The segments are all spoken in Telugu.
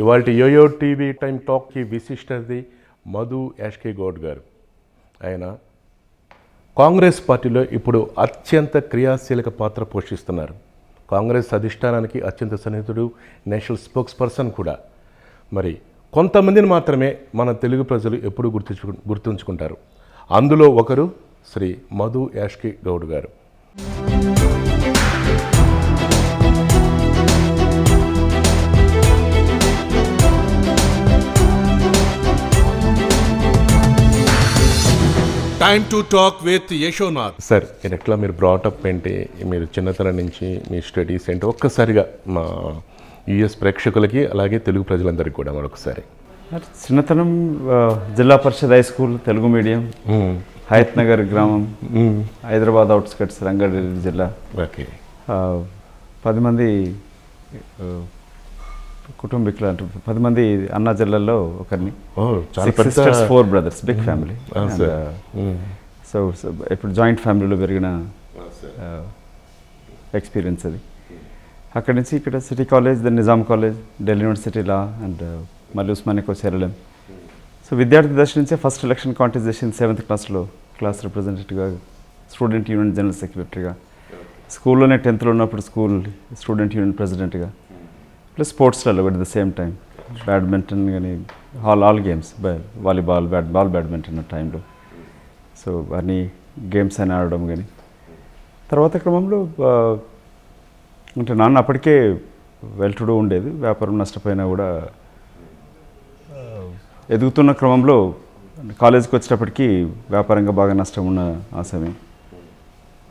ఇవాళ యోయో టీవీ టైం టాక్కి విశిష్టది మధు యాష్కే గౌడ్ గారు. ఆయన కాంగ్రెస్ పార్టీలో ఇప్పుడు అత్యంత క్రియాశీలక పాత్ర పోషిస్తున్నారు. కాంగ్రెస్ అధిష్టానానికి అత్యంత సన్నిహితుడు, నేషనల్ స్పోక్స్ పర్సన్ కూడా. మరి కొంతమందిని మాత్రమే మన తెలుగు ప్రజలు ఎప్పుడూ గుర్తుంచుకుంటారు. అందులో ఒకరు శ్రీ మధు యాష్కే గౌడ్ గారు. Time to talk with Yashonath. Sir, మీరు బ్రాటప్ ఏంటి, మీరు చిన్నతనం నుంచి మీ స్టడీస్ ఏంటి, ఒక్కసారిగా మా యుఎస్ ప్రేక్షకులకి అలాగే తెలుగు ప్రజలందరికీ కూడా మరొకసారి. చిన్నతనం zilla parishad high school Telugu medium, Hayat Nagar గ్రామం, హైదరాబాద్ అవుట్స్కట్స్, రంగారెడ్డి జిల్లా. ఓకే. 10 మంది కుటుంబీకులు అంటారు, 10 మంది అన్నా జిల్లాలో ఒకరిని. 4 brothers, బిగ్ ఫ్యామిలీ. సో ఇప్పుడు జాయింట్ ఫ్యామిలీలో పెరిగిన ఎక్స్పీరియన్స్ అది. అక్కడి నుంచి ఇక్కడ City College, then Nizam College, Delhi University law, and మళ్ళీ ఉస్మానియా చేరలేం. సో విద్యార్థి దశ నుంచే ఫస్ట్ ఎలక్షన్ కాంటెస్ట్ చేసింది 7th క్లాస్లో, క్లాస్ రిప్రజెంటేటివ్గా, స్టూడెంట్ యూనియన్ జనరల్ సెక్రటరీగా, స్కూల్లోనే 10th ఉన్నప్పుడు స్కూల్ స్టూడెంట్ యూనియన్ ప్రెసిడెంట్గా, ప్లస్ స్పోర్ట్స్లలో at the same time badminton కానీ ఆల్ గేమ్స్, వాలీబాల్, బ్యాడ్మింటన్ ఆ టైంలో. సో అన్ని గేమ్స్ అని ఆడడం కానీ. తర్వాత క్రమంలో అంటే నాన్న అప్పటికే వెల్ టు డూ ఉండేది, వ్యాపారం నష్టపోయినా కూడా ఎదుగుతున్న క్రమంలో కాలేజీకి వచ్చేటప్పటికి వ్యాపారంగా బాగా నష్టం ఉన్న ఆ సమయం.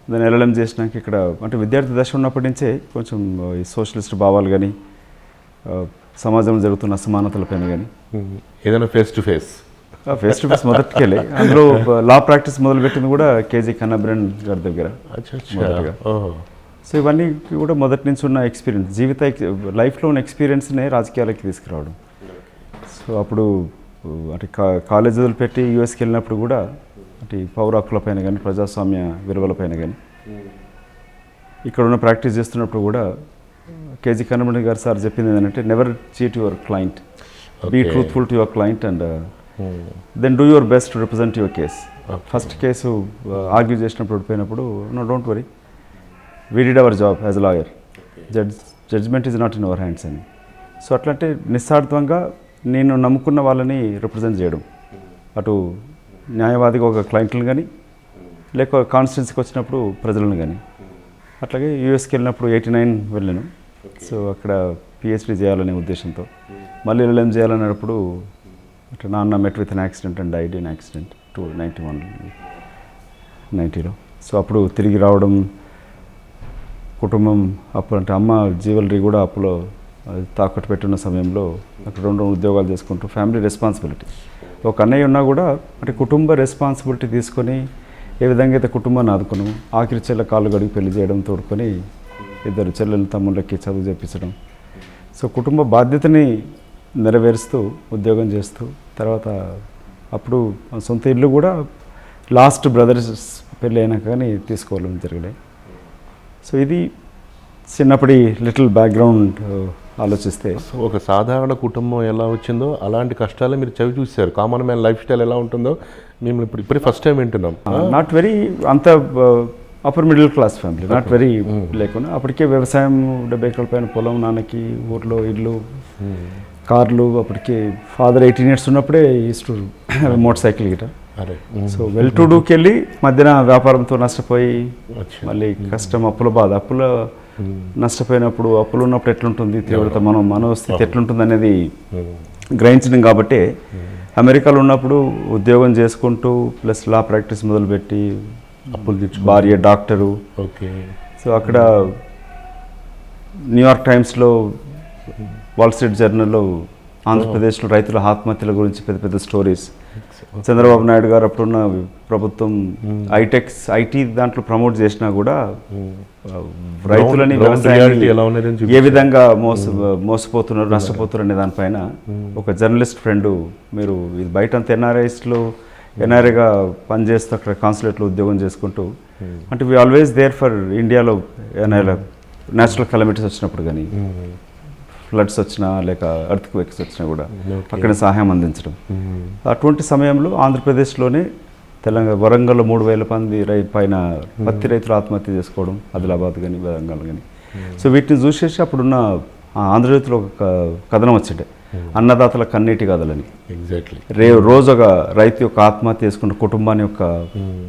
దాన్ని ఎల్ఎల్ఎం చేసినాక ఇక్కడ అంటే విద్యార్థి దశ ఉన్నప్పటి నుంచే కొంచెం ఈ సోషలిస్ట్ భావాలు కానీ, సమాజంలో జరుగుతున్న అసమానతలపైన కానీ ఏదైనా ఫేస్ టు ఫేస్ మొదటికెళ్ళి అందులో లా ప్రాక్టీస్ మొదలుపెట్టింది కూడా కేజీ కన్నబ్రన్ గారి దగ్గర మొదటిగా. సో ఇవన్నీ కూడా మొదటి నుంచి ఉన్న ఎక్స్పీరియన్స్, లైఫ్లో ఉన్న ఎక్స్పీరియన్స్నే రాజకీయాలకి తీసుకురావడం. సో అప్పుడు అంటే కాలేజ్ వదిలిపెట్టి యూఎస్కి వెళ్ళినప్పుడు కూడా అంటే పౌర హక్కులపైన కానీ, ప్రజాస్వామ్య విలువలపైన కానీ ఇక్కడ ఉన్న ప్రాక్టీస్ చేస్తున్నప్పుడు కూడా కేజీ కన్నబ్రన్ గారు సార్ చెప్పింది ఏంటంటే, never cheat your client, be truthful to your client, and then do your best to represent your case. First case argue చేసినప్పుడు ఓడిపోయినప్పుడు, no don't worry, we did our job as a lawyer, judgement is not in our hands అని. సో అట్లంటే నిస్వార్థంగా నేను నమ్ముకున్న వాళ్ళని రిప్రజెంట్ చేయడం, అటు న్యాయవాదిగా ఒక క్లయింట్లను కానీ, లేక కాన్స్టిట్యున్సీకి వచ్చినప్పుడు ప్రజలను కానీ. అట్లాగే యూఎస్కి వెళ్ళినప్పుడు 89 వెళ్ళాను. సో అక్కడ పిహెచ్డీ చేయాలనే ఉద్దేశంతో మళ్ళీ ఎల్ఎల్ఎం చేయాలన్నప్పుడు అట్లా నాన్న met with an accident and died in accident 90లో. సో అప్పుడు తిరిగి రావడం, కుటుంబం అప్పుడు అంటే అమ్మ జ్యువెలరీ కూడా అప్పులో తాకట్టు పెట్టున్న సమయంలో అక్కడ 2 ఉద్యోగాలు చేసుకుంటూ ఫ్యామిలీ రెస్పాన్సిబిలిటీ. ఒక అన్నయ్య ఉన్నా కూడా అంటే కుటుంబ రెస్పాన్సిబిలిటీ తీసుకొని ఏ విధంగా అయితే కుటుంబాన్ని ఆదుకున్నాము, ఆఖరి చెల్ల కాళ్ళు గడిగి పెళ్లి చేయడం, తోడుకొని 2 చెల్లెలు తమ్ముళ్ళకి చదువు చెప్పించడం. సో కుటుంబ బాధ్యతని నెరవేరుస్తూ ఉద్యోగం చేస్తూ, తర్వాత అప్పుడు సొంత ఇల్లు కూడా లాస్ట్ బ్రదర్స్ పెళ్ళి అయినాక కానీ తీసుకోవాలని జరిగినాయి. సో ఇది చిన్నప్పటి లిటిల్ బ్యాక్గ్రౌండ్ ఆలోచిస్తే. ఒక సాధారణ కుటుంబం ఎలా వచ్చిందో అలాంటి కష్టాలు మీరు చవి చూశారు. కామన్ మ్యాన్ లైఫ్ స్టైల్ ఎలా ఉంటుందో మేము ఇప్పుడు ఫస్ట్ టైం వింటున్నాం. నాట్ వెరీ అంత upper middle class family, not very లేకుండా అప్పటికే వ్యవసాయం, 70 ఎకరాల పైన పొలం, నాన్నకి ఊర్లో ఇల్లు, కార్లు. అప్పటికే ఫాదర్ 18 years ఉన్నప్పుడే ఈస్ట్ మోటార్ సైకిల్ గిట. సో వెల్ టు డూకి వెళ్ళి మధ్యన వ్యాపారంతో నష్టపోయి మళ్ళీ కష్టం, అప్పుల బాధ, అప్పుల నష్టపోయినప్పుడు, అప్పులు ఉన్నప్పుడు ఎట్లుంటుంది తీవ్రత, మనోస్థితి ఎట్లుంటుంది అనేది గ్రహించడం. కాబట్టి అమెరికాలో ఉన్నప్పుడు ఉద్యోగం చేసుకుంటూ ప్లస్ లా ప్రాక్టీస్ మొదలుపెట్టి, అప్పులు తెచ్చు, భార్య డాక్టరు. ఓకే. సో అక్కడ న్యూయార్క్ టైమ్స్లో, వాల్ స్ట్రీట్ జర్నల్లో ఆంధ్రప్రదేశ్లో రైతుల ఆత్మహత్యల గురించి పెద్ద స్టోరీస్. చంద్రబాబు నాయుడు గారు అప్పుడున్న ప్రభుత్వం ఐటీ దాంట్లో ప్రమోట్ చేసినా కూడా రైతులని, వ్యవసాయాన్ని ఏ విధంగా మోసపోతున్నారు, నష్టపోతున్నారు అనే దానిపైన ఒక జర్నలిస్ట్ ఫ్రెండ్, మీరు ఇది బయట అంత ఎన్ఆర్ఐగా పనిచేస్తూ అక్కడ కాన్సులేట్లో ఉద్యోగం చేసుకుంటూ, అంటే వీ ఆల్వేస్ దేర్ ఫర్ ఇండియాలో న్యాచురల్ కెలమిటీస్ వచ్చినప్పుడు కానీ, ఫ్లడ్స్ వచ్చినా లేక ఎర్త్క్వేక్స్ వచ్చినా కూడా అక్కడ సహాయం అందించడం. అటువంటి సమయంలో ఆంధ్రప్రదేశ్లోనే తెలంగాణ వరంగల్లో 3,000 మంది పైన పత్తి రైతులు ఆత్మహత్య చేసుకోవడం, ఆదిలాబాద్ కానీ వరంగల్ కానీ. సో వీటిని చూసేసి అప్పుడున్న ఆంధ్రజ్యోతిలో ఒక కథనం వచ్చిండే, అన్నదాతల కన్నీటి కథలని. ఎగ్జాక్ట్లీ రోజు ఒక రైతు యొక్క ఆత్మహత్య చేసుకున్న కుటుంబాన్ని యొక్క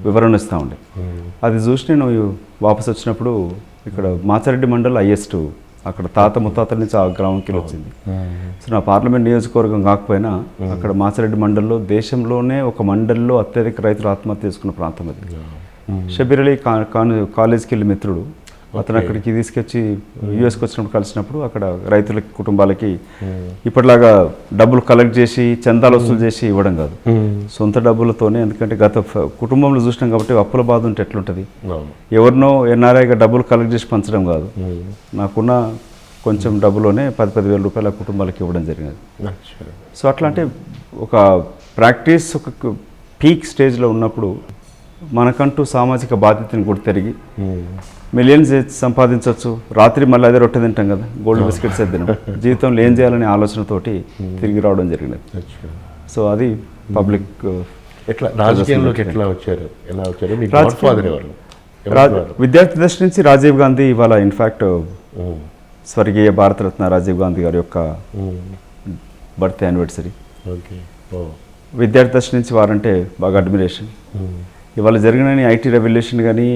వివరణ ఇస్తూ ఉండే. అది చూసి నేను వాపసు వచ్చినప్పుడు ఇక్కడ మాచారెడ్డి మండల్ హైయెస్ట్, అక్కడ తాత ముత్తాతల నుంచి ఆ గ్రామంకి వచ్చింది. సో నా పార్లమెంట్ నియోజకవర్గం కాకపోయినా అక్కడ మాచారెడ్డి మండల్లో దేశంలోనే ఒక మండల్లో అత్యధిక రైతులు ఆత్మహత్య చేసుకున్న ప్రాంతం అది. షబీర్ అలీ కాలేజ్కి వెళ్ళి మిత్రుడు, అతను అక్కడికి తీసుకొచ్చి యూఎస్కి వచ్చినప్పుడు కలిసినప్పుడు అక్కడ రైతుల కుటుంబాలకి ఇప్పటిలాగా డబ్బులు కలెక్ట్ చేసి చందాలు వసూలు చేసి ఇవ్వడం కాదు, సొంత డబ్బులతోనే. ఎందుకంటే గత కుటుంబంలో చూసినాం కాబట్టి అప్పుల బాధ ఉంటే ఎట్లుంటుంది, ఎవరినో ఎన్ఆర్ఐగా డబ్బులు కలెక్ట్ చేసి పంచడం కాదు, నాకున్న కొంచెం డబ్బులోనే 10,000 రూపాయల కుటుంబాలకి ఇవ్వడం జరిగినది. సో అట్లా అంటే ఒక ప్రాక్టీస్ ఒక పీక్ స్టేజ్లో ఉన్నప్పుడు మనకంటూ సామాజిక బాధ్యతను కూడా తిరిగి మిలియన్స్ సంపాదించవచ్చు, రాత్రి మళ్ళీ అదే రొట్టె తింటాం కదా, గోల్డ్ బిస్కెట్స్ తిన్నాం, జీవితంలో ఏం చేయాలనే ఆలోచనతోటి తిరిగి రావడం జరిగినది. సో అది పబ్లిక్. ఎట్లా రాజకీయంలోకి ఎట్లా వచ్చారు, ఎలా వచ్చారు? మీ ఫాదర్ ఎవరు? విద్యార్థి దశ నుంచి రాజీవ్ గాంధీ, ఇవాళ ఇన్ఫ్యాక్ట్ స్వర్గీయ భారతరత్న రాజీవ్ గాంధీ గారి యొక్క బర్త్ యానివర్సరీ. విద్యార్థి దశ నుంచి వారంటే బాగా అడ్మిరేషన్. ఇవాళ జరిగిన ఐటీ రెవల్యూషన్ కానీ,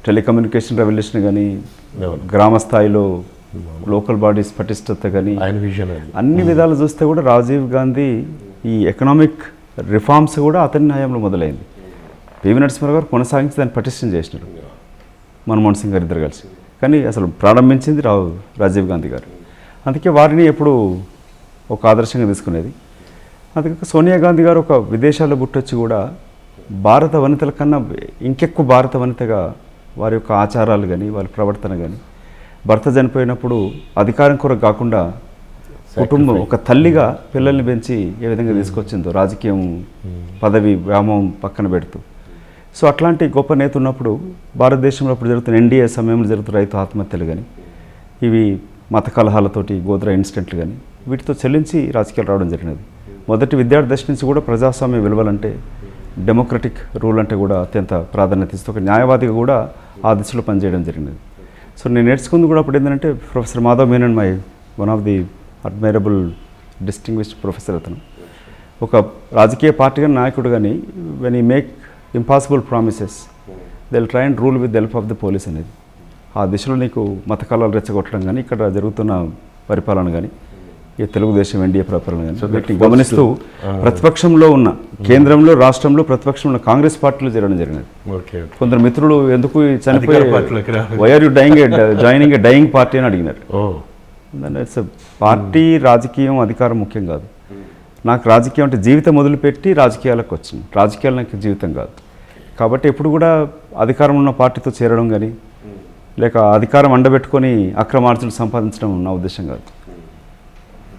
టెలికమ్యూనికేషన్ రెవల్యూషన్ కానీ, గ్రామ స్థాయిలో లోకల్ బాడీస్ పటిష్టత కానీ, అన్ని విధాలు చూస్తే కూడా రాజీవ్ గాంధీ ఈ ఎకనామిక్ రిఫార్మ్స్ కూడా అతని హయాంలో మొదలైంది. పివి నరసింహారావు గారు కొనసాగించి దాన్ని పటిష్టం చేసినారు, మన్మోహన్ సింగ్ గారు ఇద్దరు కలిసి. కానీ అసలు ప్రారంభించింది రాజీవ్ గాంధీ గారు. అందుకే వారిని ఎప్పుడు ఒక ఆదర్శంగా తీసుకునేది. అందుకే సోనియా గాంధీ గారు ఒక విదేశాల్లో పుట్టొచ్చి కూడా భారత వనితల కన్నా ఇంకెక్కువ భారత వనితగా వారి యొక్క ఆచారాలు కానీ, వారి ప్రవర్తన కానీ, భర్త చనిపోయినప్పుడు అధికారం కొరకు కాకుండా కుటుంబం ఒక తల్లిగా పిల్లల్ని పెంచి ఏ విధంగా తీసుకొచ్చిందో, రాజకీయం పదవి వ్యామోహం పక్కన పెడుతూ. సో అట్లాంటి గొప్ప నేత ఉన్నప్పుడు భారతదేశంలో అప్పుడు జరుగుతున్న ఎన్డీఏ సమయంలో జరుగుతున్న రైతు ఆత్మహత్యలు కానీ, ఇవి మత కలహాలతోటి గోద్రా ఇన్సిడెంట్లు కానీ, వీటితో చెల్లించి రాజకీయాలు రావడం జరిగినది. మొదటి విద్యార్థి దశ నుంచి కూడా ప్రజాస్వామ్య విలువలంటే, డెమోక్రటిక్ రూల్ అంటే కూడా అత్యంత ప్రాధాన్యత ఇస్తూ ఒక న్యాయవాదిగా కూడా ఆ దిశలో పనిచేయడం జరిగినది. సో నేను నేర్చుకుంది కూడా అప్పుడు ఏంటంటే professor Madhav Menon, my one of the admirable distinguished professor. అతను ఒక రాజకీయ పార్టీ కానీ నాయకుడు కానీ, when he make impossible promises they will try and rule with the help of the police అనేది. ఆ దిశలో నీకు మత కళాలు రెచ్చగొట్టడం కానీ, ఇక్కడ జరుగుతున్న పరిపాలన కానీ, ఈ తెలుగుదేశం ఎన్డీఏ పరిపాలన కానీ వీటిని గమనిస్తూ ప్రతిపక్షంలో ఉన్న, కేంద్రంలో రాష్ట్రంలో ప్రతిపక్షంలో ఉన్న కాంగ్రెస్ పార్టీలో చేరడం జరిగినది. కొందరు మిత్రులు ఎందుకు చనిపోయే why are you joining a dying party అని అడిగినారు. ఇట్స్ పార్టీ, రాజకీయం, అధికారం ముఖ్యం కాదు. నాకు రాజకీయం అంటే జీవితం మొదలుపెట్టి రాజకీయాలకు వచ్చింది, రాజకీయాలు నాకు జీవితం కాదు. కాబట్టి ఎప్పుడు కూడా అధికారం ఉన్న పార్టీతో చేరడం కానీ, లేక అధికారం అండబెట్టుకొని అక్రమార్జులు సంపాదించడం నా ఉద్దేశం కాదు.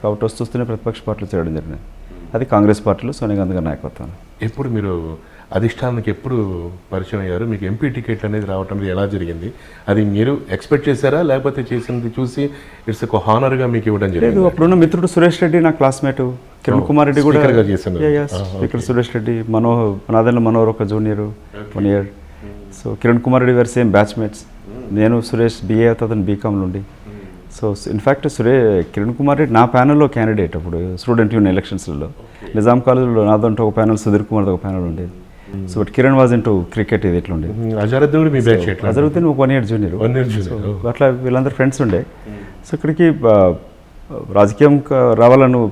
కాబట్టి వస్తూనే ప్రతిపక్ష పార్టీలో చేరడం జరిగింది. అది కాంగ్రెస్ పార్టీలో సోనియా గాంధీ గారి నాయకత్వం. ఎప్పుడు మీరు అధిష్టానానికి ఎప్పుడు పరిచయం అయ్యారు? మీకు ఎంపీ టికెట్ అనేది రావటం ఎలా జరిగింది? అది మీరు ఎక్స్పెక్ట్ చేశారా, లేకపోతే చేసింది చూసి ఇట్స్ ఒక హానర్గా మీకు ఇవ్వడం జరిగింది? లేదు, అప్పుడున్న మిత్రుడు సురేష్ రెడ్డి నా క్లాస్మేట్, కిరణ్ కుమార్ రెడ్డి కూడా ఇక్కడ సురేష్ రెడ్డి, నాదెల్ల మనోహర్ ఒక junior 1 year. So Kiran Kumar Reddy గారు సేమ్ బ్యాచ్మేట్స్. నేను సురేష్ BA అతను బీకామ్లో ఉండి. సో ఇన్ఫ్యాక్ట్ కిరణ్ కుమార్ రెడ్డి నా ప్యానల్లో క్యాండిడేట్ అప్పుడు స్టూడెంట్ యూనియన్ ఎలక్షన్స్లో. నిజాం కాలేజ్లో నాదంటూ ఒక ప్యానల్, సుధీర్ కుమార్తో ఒక ప్యానల్ ఉండేది. So but Kiran was into cricket, ఇది ఎట్లా ఉండేది. అజరుద్దీన్ ఒక 1 year జూనియర్. సో అట్లా వీళ్ళందరూ ఫ్రెండ్స్ ఉండే. సో ఇక్కడికి రాజకీయం రావాలను,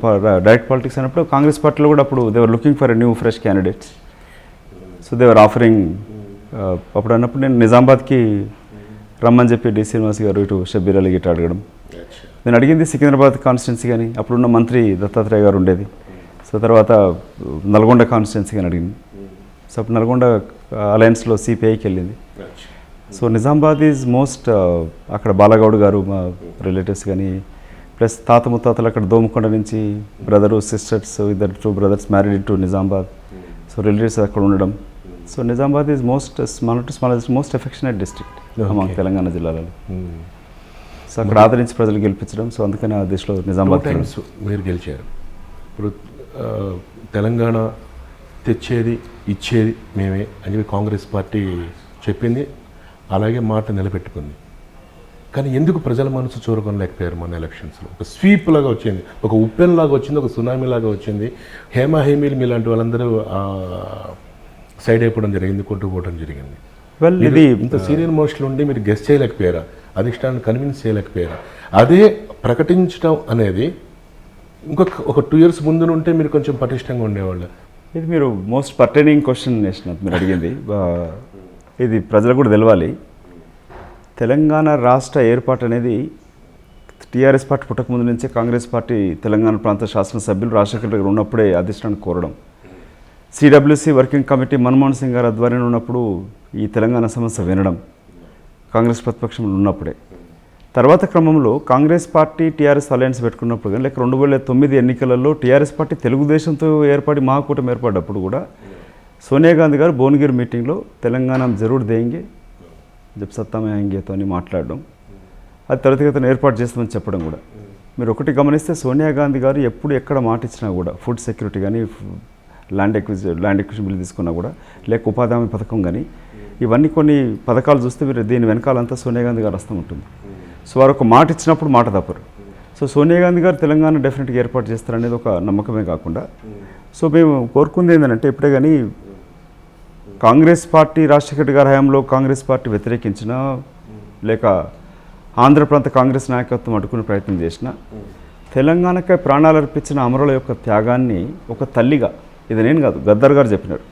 డైరెక్ట్ పాలిటిక్స్ అన్నప్పుడు కాంగ్రెస్ పార్టీలో కూడా అప్పుడు they are looking for a new fresh candidates. So they are offering. అప్పుడు అన్నప్పుడు నేను నిజామాబాద్కి రమ్మని చెప్పి డి శ్రీనివాస్ గారు ఇటు షబ్బీర్ అలీ గిట్ట అడగడం. నేను అడిగింది సికింద్రాబాద్ కాన్స్టిట్యున్సీ కానీ, అప్పుడున్న మంత్రి దత్తాత్రేయ గారు ఉండేది. సో తర్వాత నల్గొండ కాన్స్టిట్యున్సీ కానీ అడిగింది. సో అప్పుడు నల్గొండ అలయన్స్లో CPIకి వెళ్ళింది. సో నిజామాబాద్ ఈజ్ మోస్ట్, అక్కడ బాలగౌడ్ గారు మా రిలేటివ్స్ కానీ, ప్లస్ తాత ముత్తాతలు అక్కడ దోమకొండ నుంచి brother sisters, 2 brothers married in to Nizamabad. So relatives అక్కడ ఉండడం. So Nizamabad is most smallest most affectionate district among Telangana జిల్లాలలో. సో అక్కడ ఆదరించి ప్రజలు గెలిపించడం. సో అందుకని ఆ దిశలో నిజామాబాద్ టైమ్స్ మీరు గెలిచారు. ఇప్పుడు తెలంగాణ తెచ్చేది ఇచ్చేది మేమే అని చెప్పి కాంగ్రెస్ పార్టీ చెప్పింది, అలాగే మాట నిలబెట్టుకుంది. కానీ ఎందుకు ప్రజల మనసు చూరగొనలేకపోయారు మన ఎలక్షన్స్లో? ఒక స్వీప్ లాగా వచ్చింది, ఒక ఉప్పెన్ లాగా వచ్చింది, ఒక సునామీ లాగా వచ్చింది. హేమీలు మీలాంటి వాళ్ళందరూ సైడ్ అయిపోవడం జరిగింది, కొట్టుకుపోవడం జరిగింది. ఇది ఇంత సీనియర్ మోస్ట్లు ఉండి మీరు గెస్ట్ చేయలేకపోయారా? అధిష్టానాన్ని కన్విన్స్ చేయలేకపోయారా? అదే ప్రకటించడం అనేది ఒక 2 years ముందు ఉంటే మీరు కొంచెం పటిష్టంగా ఉండేవాళ్ళు. ఇది మీరు మోస్ట్ పర్టైనింగ్ క్వశ్చన్ వేసినట్టు మీరు అడిగింది. ఇది ప్రజలకు కూడా తెలవాలి. తెలంగాణ రాష్ట్ర ఏర్పాటు అనేది టీఆర్ఎస్ పార్టీ పుట్టకముందు నుంచే కాంగ్రెస్ పార్టీ తెలంగాణ ప్రాంత శాసనసభ్యులు రాజశేఖర్ గారు ఉన్నప్పుడే అధిష్టానం కోరడం, CWC working committee Manmohan Singh గారు ఆధ్వర్యంలో ఉన్నప్పుడు ఈ తెలంగాణ సమస్య వినడం కాంగ్రెస్ ప్రతిపక్షంలో ఉన్నప్పుడే. తర్వాత క్రమంలో కాంగ్రెస్ పార్టీ టీఆర్ఎస్ అలయన్స్ పెట్టుకున్నప్పుడు కానీ లేక 2009 ఎన్నికలలో టీఆర్ఎస్ పార్టీ తెలుగుదేశంతో ఏర్పడి మహాకూటమి ఏర్పడ్డప్పుడు కూడా సోనియా గాంధీ గారు భువనగిరి మీటింగ్లో తెలంగాణ జరూర్ దేంగే జబ్ సత్తామే ఆయేంగేతో అని మాట్లాడడం, అది త్వరితగతిన ఏర్పాటు చేస్తామని చెప్పడం కూడా. మీరు ఒకటి గమనిస్తే సోనియా గాంధీ గారు ఎప్పుడు ఎక్కడ మాట ఇచ్చినా కూడా ఫుడ్ సెక్యూరిటీ కానీ ల్యాండ్ ఎక్విజిషన్ బిల్ తీసుకున్నా కూడా లేక ఉపాధి హామీ పథకం కానీ ఇవన్నీ కొన్ని పథకాలు చూస్తే మీరు దీని వెనకాలంతా సోనియా గాంధీ గారు వస్తూ ఉంటుంది. సో వారు ఒక మాట ఇచ్చినప్పుడు మాట తప్పరు. సో సోనియా గాంధీ గారు తెలంగాణ డెఫినెట్గా ఏర్పాటు చేస్తారనేది ఒక నమ్మకమే కాకుండా, సో మేము కోరుకుంది ఏంటంటే ఇప్పుడే కానీ కాంగ్రెస్ పార్టీ రాజశేఖర్ గారి హయాంలో కాంగ్రెస్ పార్టీ వ్యతిరేకించినా లేక ఆంధ్ర ప్రాంత కాంగ్రెస్ నాయకత్వం అడ్డుకునే ప్రయత్నం చేసిన తెలంగాణకై ప్రాణాలు అర్పించిన అమరుల యొక్క త్యాగాన్ని ఒక తల్లిగా, ఇది నేను కాదు గద్దర్ గారు చెప్పినారు,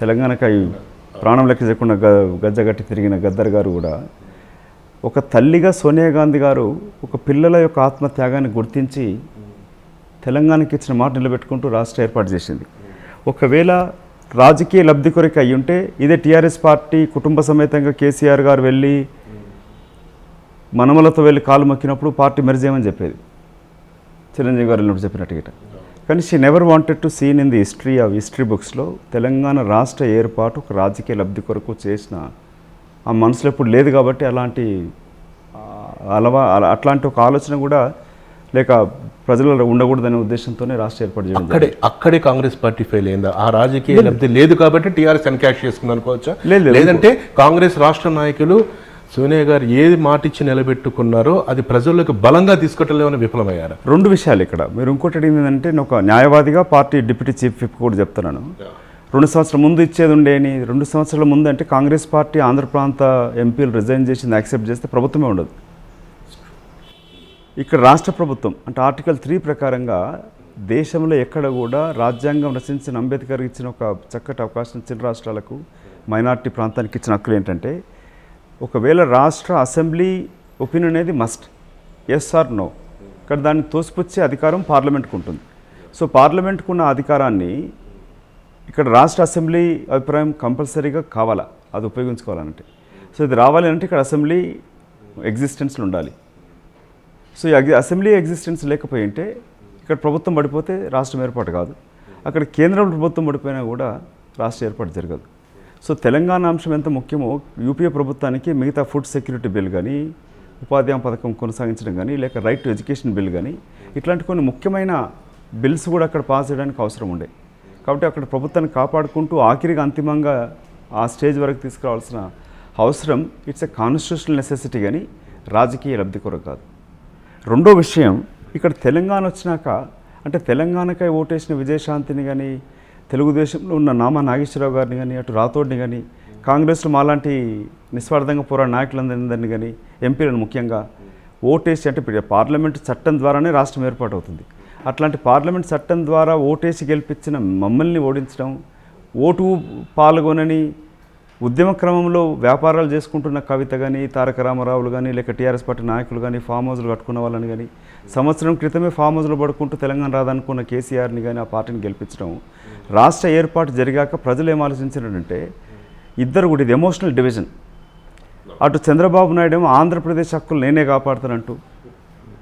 తెలంగాణకై ప్రాణం లెక్క చేయకుండా గజ్జగట్టి తిరిగిన గద్దర్ గారు కూడా ఒక తల్లిగా సోనియా గాంధీ గారు ఒక పిల్లల యొక్క ఆత్మత్యాగాన్ని గుర్తించి తెలంగాణకి ఇచ్చిన మాట నిలబెట్టుకుంటూ రాష్ట్ర ఏర్పాటు చేసింది. ఒకవేళ రాజకీయ లబ్ధి కొరకు అయ్యి ఉంటే ఇదే టీఆర్ఎస్ పార్టీ కుటుంబ సమేతంగా కేసీఆర్ గారు వెళ్ళి మనమలతో వెళ్ళి కాలు మొక్కినప్పుడు పార్టీ మెరిజేయమని చెప్పేది, చిరంజీవి గారు వెళ్ళినప్పుడు చెప్పినట్టుగా. కానీ she never wanted to seen in the history బుక్స్లో తెలంగాణ రాష్ట్ర ఏర్పాటు ఒక రాజకీయ లబ్ధి కొరకు చేసిన ఆ మనసులో ఎప్పుడు లేదు. కాబట్టి అలాంటి అట్లాంటి ఒక ఆలోచన కూడా లేక ప్రజలలో ఉండకూడదనే ఉద్దేశంతోనే రాష్ట్ర ఏర్పాటు చేయడం. అక్కడే కాంగ్రెస్ పార్టీ ఫెయిల్ అయిందా? ఆ రాజకీయ లబ్ధి లేదు కాబట్టి టీఆర్ఎస్ ఎన్కాష్ చేసుకుంది అనుకోవచ్చా? లేదంటే కాంగ్రెస్ రాష్ట్ర నాయకులు సోనియా గారు ఏది మాట ఇచ్చి నిలబెట్టుకున్నారో అది ప్రజల్లోకి బలంగా తీసుకెళ్ళలేమని విఫలమయ్యారు. 2 విషయాలు ఇక్కడ. మీరు ఇంకోటి అడిగింది ఏంటంటే నేను ఒక న్యాయవాదిగా పార్టీ డిప్యూటీ చీఫ్ విప్ కూడా చెప్తున్నాను. 2 సంవత్సరాల ముందు ఇచ్చేది ఉండేని, 2 సంవత్సరాల ముందు అంటే కాంగ్రెస్ పార్టీ ఆంధ్ర ప్రాంత ఎంపీలు రిజైన్ చేసింది యాక్సెప్ట్ చేస్తే ప్రభుత్వమే ఉండదు. ఇక్కడ రాష్ట్ర ప్రభుత్వం అంటే ఆర్టికల్ 3 ప్రకారంగా దేశంలో ఎక్కడ కూడా రాజ్యాంగం రచించిన అంబేద్కర్ ఇచ్చిన ఒక చక్కటి అవకాశం చిన్న రాష్ట్రాలకు మైనార్టీ ప్రాంతానికి ఇచ్చిన హక్కులు ఏంటంటే ఒకవేళ రాష్ట్ర అసెంబ్లీ ఒపీనియన్ అనేది మస్ట్, ఎస్ ఆర్ నో, ఇక్కడ దాన్ని తోసిపుచ్చే అధికారం పార్లమెంట్కు ఉంటుంది. సో పార్లమెంట్కు ఉన్న అధికారాన్ని ఇక్కడ రాష్ట్ర అసెంబ్లీ అభిప్రాయం కంపల్సరీగా కావాలా, అది ఉపయోగించుకోవాలంటే. సో ఇది రావాలి అంటే ఇక్కడ అసెంబ్లీ ఎగ్జిస్టెన్స్లు ఉండాలి. సో అసెంబ్లీ ఎగ్జిస్టెన్స్ లేకపోయి ఉంటే ఇక్కడ ప్రభుత్వం పడిపోతే రాష్ట్రం ఏర్పాటు కాదు, అక్కడ కేంద్ర ప్రభుత్వం పడిపోయినా కూడా రాష్ట్ర ఏర్పాటు జరగదు. సో తెలంగాణ అంశం ఎంత ముఖ్యమో యూపీఏ ప్రభుత్వానికి మిగతా ఫుడ్ సెక్యూరిటీ బిల్ కానీ ఉపాధి హామీ పథకం కొనసాగించడం కానీ లేక రైట్ టు ఎడ్యుకేషన్ బిల్ కానీ ఇట్లాంటి కొన్ని ముఖ్యమైన బిల్స్ కూడా అక్కడ పాస్ చేయడానికి అవసరం ఉండే. కాబట్టి అక్కడ ప్రభుత్వాన్ని కాపాడుకుంటూ ఆఖరిగా అంతిమంగా ఆ స్టేజ్ వరకు తీసుకురావాల్సిన అవసరం ఇట్స్ ఎ కాన్స్టిట్యూషనల్ నెసెసిటీ కానీ రాజకీయ లబ్ధి కొరకు కాదు. 2వ విషయం, ఇక్కడ తెలంగాణ వచ్చినాక అంటే తెలంగాణకై ఓటేసిన విజయశాంతిని కానీ తెలుగుదేశంలో ఉన్న నామా నాగేశ్వరరావు గారిని కానీ అటు రాథోడ్ని కానీ కాంగ్రెస్లో మాలాంటి నిస్వార్థంగా పోరాడే నాయకులందరినీ కానీ ఎంపీలను ముఖ్యంగా ఓటేసి అంటే పార్లమెంటు చట్టం ద్వారానే రాష్ట్రం ఏర్పాటు అవుతుంది. అట్లాంటి పార్లమెంట్ చట్టం ద్వారా ఓటేసి గెలిపించిన మమ్మల్ని ఓడించడం, ఓటు పాల్గొనని ఉద్యమ క్రమంలో వ్యాపారాలు చేసుకుంటున్న కవిత కానీ తారక రామారావులు కానీ లేక టీఆర్ఎస్ పార్టీ నాయకులు కానీ ఫామ్ హౌస్లు కట్టుకున్న వాళ్ళని కానీ సంవత్సరం క్రితమే ఫామ్ హౌస్లో పడుకుంటూ తెలంగాణ రాదనుకున్న కేసీఆర్ని కానీ ఆ పార్టీని గెలిపించడం, రాష్ట్ర ఏర్పాటు జరిగాక ప్రజలు ఏం ఆలోచించారంటే ఇద్దరు కూడా ఇది ఎమోషనల్ డివిజన్. అటు చంద్రబాబు నాయుడు ఏమో ఆంధ్రప్రదేశ్ హక్కులు నేనే కాపాడుతానంటూ,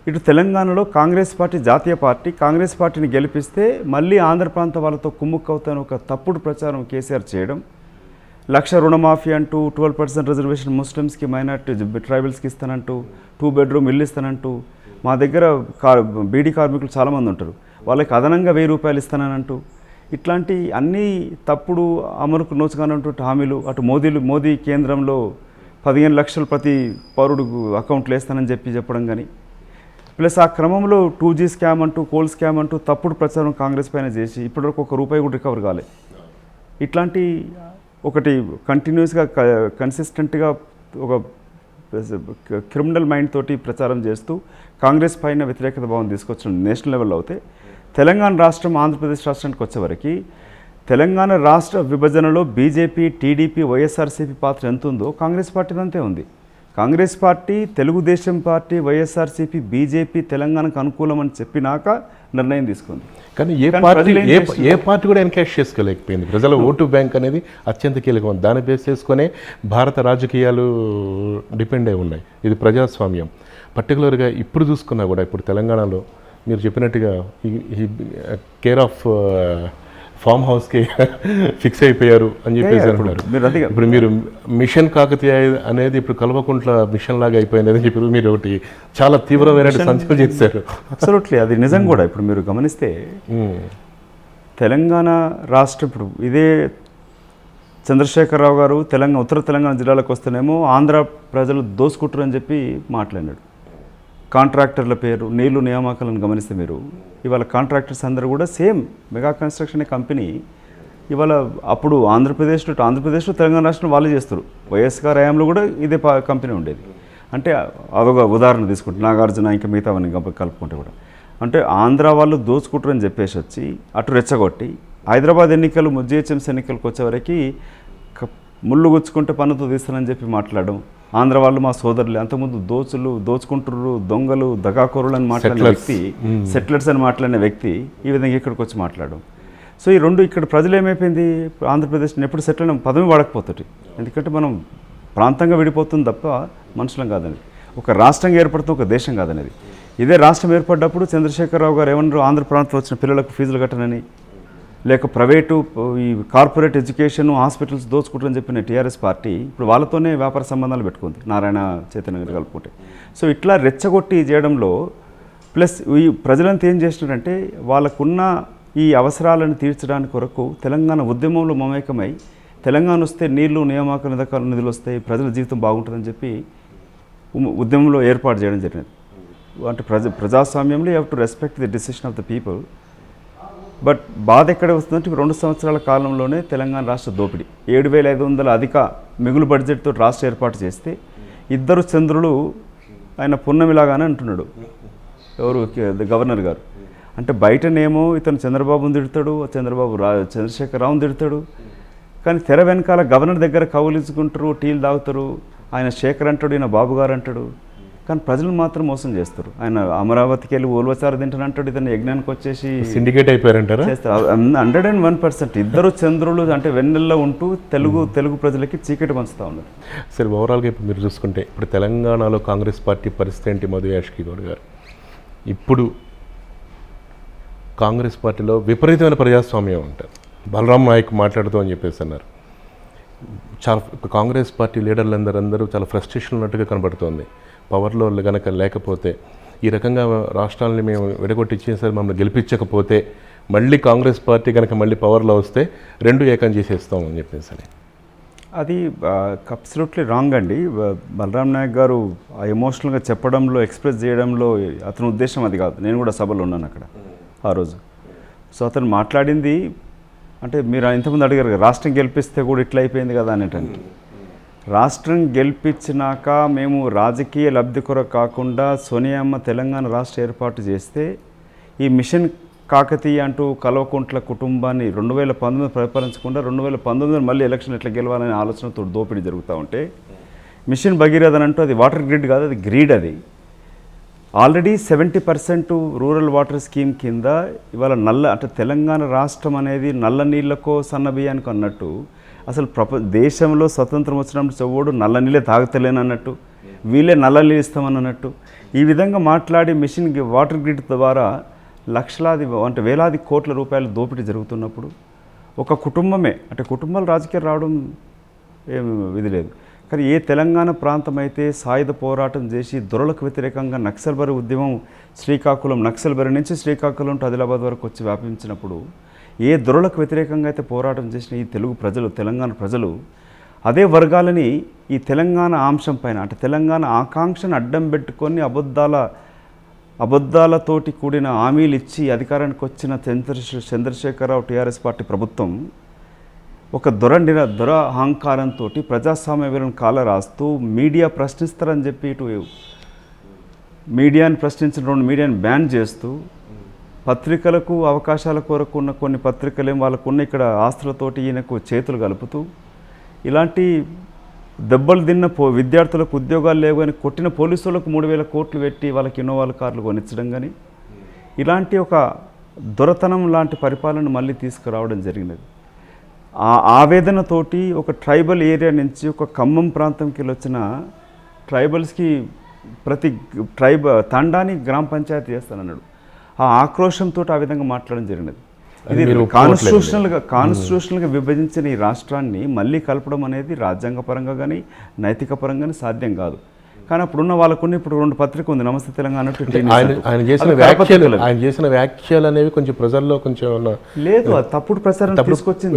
ఇటు తెలంగాణలో కాంగ్రెస్ పార్టీ జాతీయ పార్టీ కాంగ్రెస్ పార్టీని గెలిపిస్తే మళ్ళీ ఆంధ్ర ప్రాంత వాళ్ళతో కుమ్ముక్కవుతాను ఒక తప్పుడు ప్రచారం కేసీఆర్ చేయడం, 1,00,000 రుణమాఫీ అంటూ 12% రిజర్వేషన్ ముస్లిమ్స్కి మైనార్టీ ట్రైబల్స్కి ఇస్తానంటూ 2 బెడ్రూమ్ ఇల్లు ఇస్తానంటూ, మా దగ్గర బీడీ కార్మికులు చాలామంది ఉంటారు, వాళ్ళకి అదనంగా 1000 రూపాయలు ఇస్తానంటూ, ఇట్లాంటి అన్నీ తప్పుడు అమలుకు నోచుగానంటూ హామీలు, అటు మోదీ కేంద్రంలో 15 లక్షలు ప్రతి పౌరుడు అకౌంట్లో వేస్తానని చెప్పడం కానీ, ప్లస్ ఆ క్రమంలో 2G స్కామ్ అంటూ, కోల్ స్కామ్ అంటూ తప్పుడు ప్రచారం కాంగ్రెస్ పైన చేసి ఇప్పటివరకు ₹1 కూడా రికవర్ కాలే. ఇట్లాంటి ఒకటి కంటిన్యూస్గా కన్సిస్టెంట్గా ఒక క్రిమినల్ మైండ్ తోటి ప్రచారం చేస్తూ కాంగ్రెస్ పైన వ్యతిరేకత భావం తీసుకొచ్చిన నేషనల్ లెవెల్లో అయితే, తెలంగాణ రాష్ట్రం ఆంధ్రప్రదేశ్ రాష్ట్రానికి వచ్చేవరకు తెలంగాణ రాష్ట్ర విభజనలో బీజేపీ, టీడీపీ, వైఎస్ఆర్సీపీ పాత్ర ఎంత ఉందో కాంగ్రెస్ పార్టీ అంతే ఉంది. Congress party, Telugu Desam party, YSRCP, BJP తెలంగాణకు అనుకూలం అని చెప్పినాక నిర్ణయం తీసుకుంది. కానీ ఏ పార్టీ కూడా ఎన్కాష్ చేసుకోలేకపోయింది. ప్రజల ఓటు బ్యాంక్ అనేది అత్యంత కీలకం. దాన్ని బేస్ చేసుకునే భారత రాజకీయాలు డిపెండ్ అయి ఉన్నాయి. ఇది ప్రజాస్వామ్యం. పర్టికులర్గా ఇప్పుడు చూసుకున్నా కూడా, ఇప్పుడు తెలంగాణలో మీరు చెప్పినట్టుగా ఈ కేర్ ఆఫ్ ఫామ్ హౌస్కి ఫిక్స్ అయిపోయారు అని చెప్పేసి అంటున్నారు. ఇప్పుడు మీరు మిషన్ కాకతీయ అనేది ఇప్పుడు కల్వకుంట్ల మిషన్ లాగా అయిపోయింది అని చెప్పి మీరు ఒకటి చాలా తీవ్రమైన సంచలనం చేశారు. అబ్సల్యూట్లీ అది నిజం కూడా. ఇప్పుడు మీరు గమనిస్తే తెలంగాణ రాష్ట్రం, ఇప్పుడు ఇదే చంద్రశేఖరరావు గారు ఉత్తర తెలంగాణ జిల్లాలకు వస్తేనేమో ఆంధ్ర ప్రజలు దోసుకుంటారు అని చెప్పి మాట్లాడినాడు. కాంట్రాక్టర్ల పేరు, నీళ్లు నియామకాలను గమనిస్తే మీరు ఇవాళ కాంట్రాక్టర్స్ అందరూ కూడా సేమ్ మెగా కన్స్ట్రక్షన్ అనే కంపెనీ ఇవాళ అప్పుడు ఆంధ్రప్రదేశ్లో తెలంగాణ రాష్ట్రం వాళ్ళు చేస్తారు. వైఎస్ఆర్ హయాంలో కూడా ఇదే కంపెనీ ఉండేది. అంటే అదొక ఉదాహరణ తీసుకుంటే నాగార్జున ఇంకా మిగతావన్నీ కలుపుకుంటే కూడా, అంటే ఆంధ్ర వాళ్ళు దోచుకుంటారని చెప్పేసి వచ్చి అటు రెచ్చగొట్టి హైదరాబాద్ ఎన్నికలు, జిహెచ్ఎంసీ ఎన్నికలకు వచ్చేవరకు ముళ్ళు గుచ్చుకుంటే పన్నుతో తీస్తానని చెప్పి మాట్లాడడం, ఆంధ్ర వాళ్ళు మా సోదరులే, అంతకుముందు దోచుకుంటుర్రు, దొంగలు, దగాకోరులు అని మాట్లాడిన వ్యక్తి, సెటిలర్స్ అని మాట్లాడిన వ్యక్తి ఈ విధంగా ఇక్కడికి వచ్చి మాట్లాడడం. సో ఈ రెండు ఇక్కడ ప్రజలు ఏమైపోయింది, ఆంధ్రప్రదేశ్ని ఎప్పుడు సెటిల్ అయిన పదవి వాడకపోతుంది. ఎందుకంటే మనం ప్రాంతంగా విడిపోతుంది తప్ప మనుషులం కాదని, ఒక రాష్ట్రంగా ఏర్పడుతుంది, ఒక దేశం కాదనేది. ఇదే రాష్ట్రం ఏర్పడ్డప్పుడు చంద్రశేఖరరావు గారు ఏమన్నారు, ఆంధ్ర ప్రాంతం వచ్చిన పిల్లలకు ఫీజులు కట్టనని, లేక ప్రైవేటు ఈ కార్పొరేట్ ఎడ్యుకేషన్, హాస్పిటల్స్ దోచుకుంటారని చెప్పిన టీఆర్ఎస్ పార్టీ ఇప్పుడు వాళ్ళతోనే వ్యాపార సంబంధాలు పెట్టుకుంది, నారాయణ చైతన్య గారు కలుపుకుంటే. సో ఇట్లా రెచ్చగొట్టి చేయడంలో ప్లస్ ఈ ప్రజలంతా ఏం చేస్తున్నారంటే వాళ్ళకున్న ఈ అవసరాలను తీర్చడానికి కొరకు తెలంగాణ ఉద్యమంలో మమేకమై, తెలంగాణ వస్తే నీళ్లు, నియామకాల నిధులు వస్తాయి, ప్రజల జీవితం బాగుంటుందని చెప్పి ఉద్యమంలో ఏర్పాటు చేయడం జరిగింది. అంటే ప్రజాస్వామ్యంలో you have to respect the decision of the people. But బాధ ఎక్కడ వస్తుందంటే 2 సంవత్సరాల కాలంలోనే తెలంగాణ రాష్ట్ర దోపిడీ, 7,500 అధిక మిగులు బడ్జెట్తో రాష్ట్ర ఏర్పాటు చేస్తే 2 చంద్రులు ఆయన పున్నమిలాగానే అంటున్నాడు ఎవరు, గవర్నర్ గారు. అంటే బయటనేమో ఇతను చంద్రబాబుని తిడతాడు, చంద్రశేఖరరావుని తిడతాడు, కానీ తెర వెనకాల గవర్నర్ దగ్గర కౌలించుకుంటారు, టీలు తాగుతారు, ఆయన శేఖర్ అంటాడు, ఈయన బాబు గారు అంటాడు, కానీ ప్రజలు మాత్రం మోసం చేస్తారు. ఆయన అమరావతికి వెళ్ళి ఓల్వచారు తింటాను అంటాడు, ఇతను యజ్ఞానికి వచ్చేసి సిండికేట్ అయిపోయారంటారా? చేస్తారు. 101%. 2 చంద్రులు అంటే వెన్నెల్లో ఉంటూ తెలుగు ప్రజలకి చీకటి పంచుతూ ఉన్నారు. సరే, ఓవరాల్గా ఇప్పుడు మీరు చూసుకుంటే ఇప్పుడు తెలంగాణలో కాంగ్రెస్ పార్టీ పరిస్థితి ఏంటి? మధు యాష్కి గౌడ్ గారు, ఇప్పుడు కాంగ్రెస్ పార్టీలో విపరీతమైన ప్రజాస్వామ్యం ఉంటుంది. బలరాం నాయక్ మాట్లాడుతూ అని చెప్పేసి అన్నారు. చాలా కాంగ్రెస్ పార్టీ లీడర్లందరూ చాలా ఫ్రస్ట్రేషన్ ఉన్నట్టుగా కనబడుతోంది. పవర్లో కనుక లేకపోతే, ఈ రకంగా రాష్ట్రాలని మేము విడగొట్టి ఇచ్చేసరి మమ్మల్ని గెలిపించకపోతే, మళ్ళీ కాంగ్రెస్ పార్టీ కనుక మళ్ళీ పవర్లో వస్తే 2 ఏకం చేసేస్తాం అని చెప్పేసి. అది అబ్సల్యూట్లీ రాంగ్ అండి. బలరాం నాయక్ గారు ఎమోషనల్గా చెప్పడంలో, ఎక్స్ప్రెస్ చేయడంలో అతని ఉద్దేశం అది కాదు. నేను కూడా సభలో ఉన్నాను అక్కడ ఆ రోజు. సో అతను మాట్లాడింది అంటే మీరు ఇంతకుముందు అడిగారు కదా, రాష్ట్రం గెలిపిస్తే కూడా ఇట్లా అయిపోయింది కదా అనేటండి. రాష్ట్రం గెలిపించినాక మేము రాజకీయ లబ్ధి కొరకు కాకుండా సోనియామ్మ తెలంగాణ రాష్ట్ర ఏర్పాటు చేస్తే, ఈ మిషన్ కాకతీయ అంటూ కల్వకుంట్ల కుటుంబాన్ని 2019 పరిపాలించకుండా 2019 మళ్ళీ ఎలక్షన్ ఎట్లా గెలవాలనే ఆలోచనతో దోపిడీ జరుగుతూ ఉంటే, మిషన్ భగీరథ అని అంటూ అది వాటర్ గ్రిడ్ కాదు, అది గ్రీడ్. అది ఆల్రెడీ 70% రూరల్ వాటర్ స్కీమ్ కింద ఇవాళ అంటే తెలంగాణ రాష్ట్రం అనేది నల్ల నీళ్ళకో సన్న బియ్యానికో అన్నట్టు, అసలు దేశంలో స్వతంత్రం వచ్చినప్పుడు చెవ్వడు నల్ల నీళ్ళే తాగుతలేను అన్నట్టు, వీళ్ళే నల్ల నీళ్ళు ఇస్తామని అన్నట్టు, ఈ విధంగా మాట్లాడి మిషన్ వాటర్ గ్రిడ్ ద్వారా లక్షలాది అంటే వేలాది కోట్ల రూపాయల దోపిడీ జరుగుతున్నప్పుడు, ఒక కుటుంబమే అంటే కుటుంబాలు రాజకీయాలు రావడం ఏమి ఇది లేదు. కానీ ఏ తెలంగాణ ప్రాంతం అయితే సాయుధ పోరాటం చేసి దొరలకు వ్యతిరేకంగా నక్సల్బరి ఉద్యమం శ్రీకాకుళం నక్సల్బరి నుంచి శ్రీకాకుళం టు ఆదిలాబాద్ వరకు వచ్చి వ్యాపించినప్పుడు ఏ దొరలకు వ్యతిరేకంగా అయితే పోరాటం చేసిన ఈ తెలుగు ప్రజలు తెలంగాణ ప్రజలు అదే వర్గాలని ఈ తెలంగాణ అంశం పైన అంటే తెలంగాణ ఆకాంక్షను అడ్డం పెట్టుకొని అబద్ధాలతోటి కూడిన హామీలు ఇచ్చి అధికారానికి వచ్చిన చంద్రశేఖరరావు టీఆర్ఎస్ పార్టీ ప్రభుత్వం ఒక దొర అహంకారంతో ప్రజాస్వామ్య విలువలను కాల రాస్తూ మీడియా ప్రశ్నిస్తారని చెప్పి ఇటు మీడియాని ప్రశ్నించిన 2 మీడియాని బ్యాన్ చేస్తూ పత్రికలకు అవకాశాల కొరకు ఉన్న కొన్ని పత్రికలేం వాళ్ళకున్న ఇక్కడ ఆస్తులతోటి ఈయనకు చేతులు కలుపుతూ ఇలాంటి దెబ్బలు తిన్న విద్యార్థులకు ఉద్యోగాలు లేవు అని కొట్టిన పోలీసులకు 3,000 కోట్లు పెట్టి వాళ్ళకి ఇన్నోవాల కార్లు కొనిచ్చడం కానీ ఇలాంటి ఒక దొరతనం లాంటి పరిపాలన మళ్ళీ తీసుకురావడం జరిగినది. ఆ ఆవేదనతోటి ఒక ట్రైబల్ ఏరియా నుంచి ఒక ఖమ్మం ప్రాంతంకి వచ్చిన ట్రైబల్స్కి ప్రతి తండాని గ్రామ పంచాయతీ చేస్తానన్నాడు. ఆ ఆక్రోషంతో ఆ విధంగా మాట్లాడడం జరిగినది. ఇది కాన్స్టిట్యూషనల్గా విభజించిన ఈ రాష్ట్రాన్ని మళ్ళీ కలపడం అనేది రాజ్యాంగపరంగా కానీ నైతిక పరంగా కానీ సాధ్యం కాదు. కానీ అప్పుడున్న వాళ్ళకున్న ఇప్పుడు 2 పత్రిక ఉంది, నమస్తే తెలంగాణ. ఆయన చేసిన వ్యాఖ్యలు అనేవి కొంచెం ప్రజల్లో కొంచెం లేదు, తప్పుడు ప్రచారం తీసుకొచ్చింది.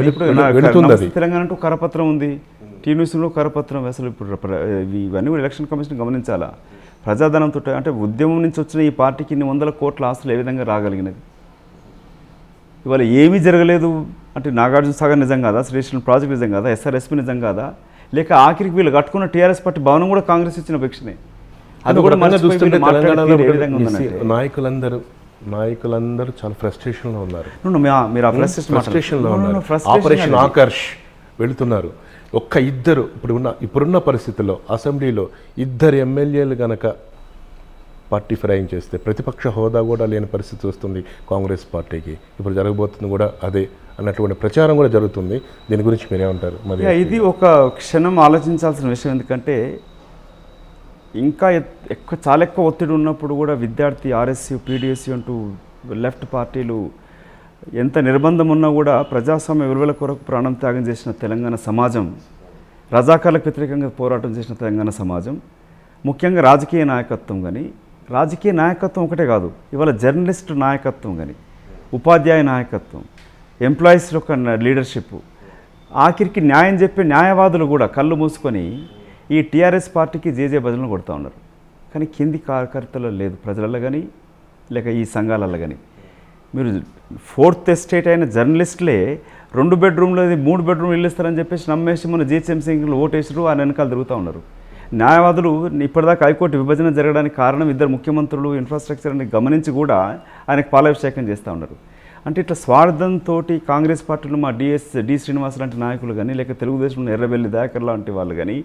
తెలంగాణ అంటూ కరపత్రం ఉంది, టీ న్యూస్లో కరపత్రం. అసలు ఇప్పుడు ఇవన్నీ కూడా ఎలక్షన్ కమిషన్ గమనించాలా. ప్రజాధనంతో అంటే ఉద్యమం నుంచి వచ్చిన ఈ పార్టీకి ఇన్ని 100 కోట్ల ఆస్తులు ఏ విధంగా రాగలిగినది? ఇవాళ ఏమీ జరగలేదు అంటే నాగార్జున సాగర్ నిజం కాదా, శ్రీశైలం ప్రాజెక్ట్ నిజం కాదా, ఎస్ఆర్ఎస్పీ నిజం కాదా, లేక ఆఖరికి వీళ్ళు కట్టుకున్న టీఆర్ఎస్ పార్టీ భవనం కూడా కాంగ్రెస్ ఇచ్చిన భిక్షనే. అది కూడా చూస్తుంటే నాయకులందరూ చాలా ఫ్రస్ట్రేషన్లో ఉన్నారు. మీరు ఆ ఫ్రస్ట్రేషన్లో ఉన్నారు. ఆపరేషన్ ఆకర్ష్ వెళుతున్నారు. ఇప్పుడున్న పరిస్థితుల్లో అసెంబ్లీలో 2 ఎమ్మెల్యేలు గనక పార్టీ ఫిరాయింగ్ చేస్తే ప్రతిపక్ష హోదా కూడా లేని పరిస్థితి వస్తుంది కాంగ్రెస్ పార్టీకి. ఇప్పుడు జరగబోతుంది కూడా అదే అన్నటువంటి ప్రచారం కూడా జరుగుతుంది. దీని గురించి మీరేమంటారు? మరి ఇది ఒక క్షణం ఆలోచించాల్సిన విషయం. ఎందుకంటే ఇంకా చాలా ఎక్కువ ఒత్తిడి ఉన్నప్పుడు కూడా విద్యార్థి ఆర్ఎస్యూ పీడిఎస్యూ అంటూ లెఫ్ట్ పార్టీలు ఎంత నిర్బంధం ఉన్నా కూడా ప్రజాస్వామ్య విలువల కొరకు ప్రాణం త్యాగం చేసిన తెలంగాణ సమాజం, రజాకార్లకు వ్యతిరేకంగా పోరాటం చేసిన తెలంగాణ సమాజం, ముఖ్యంగా రాజకీయ నాయకత్వం కానీ, రాజకీయ నాయకత్వం ఒకటే కాదు, ఇవాళ జర్నలిస్ట్ నాయకత్వం కానీ, ఉపాధ్యాయ నాయకత్వం, ఎంప్లాయీస్ యొక్క లీడర్షిప్, ఆఖరికి న్యాయం చెప్పే న్యాయవాదులు కూడా కళ్ళు మూసుకొని ఈ టీఆర్ఎస్ పార్టీకి జేజే భజనలు కొడుతూ ఉన్నారు. కానీ కింది కార్యకర్తలు లేదు, ప్రజలలో కానీ లేక ఈ సంఘాలలో కానీ. మీరు 4th ఎస్టేట్ అయిన జర్నలిస్టులే 2 బెడ్రూమ్లు 3 బెడ్రూమ్లు ఇల్లు ఇస్తారని చెప్పేసి నమ్మేసి మన జీహెచ్ఎంసీ సింగ్లు ఓటేసారు, ఆయన వెనకాల తిరుగుతూ ఉన్నారు. న్యాయవాదులు ఇప్పటిదాకా హైకోర్టు విభజన జరగడానికి కారణం 2 ముఖ్యమంత్రులు ఇన్ఫ్రాస్ట్రక్చర్ని గమనించి కూడా ఆయనకు పాలాభిషేకం చేస్తూ ఉన్నారు. అంటే ఇట్లా స్వార్థంతో కాంగ్రెస్ పార్టీలో మా డి శ్రీనివాస్ లాంటి నాయకులు కానీ, లేక తెలుగుదేశంలో ఎర్రబెల్లి దయాకర్ లాంటి వాళ్ళు కానీ,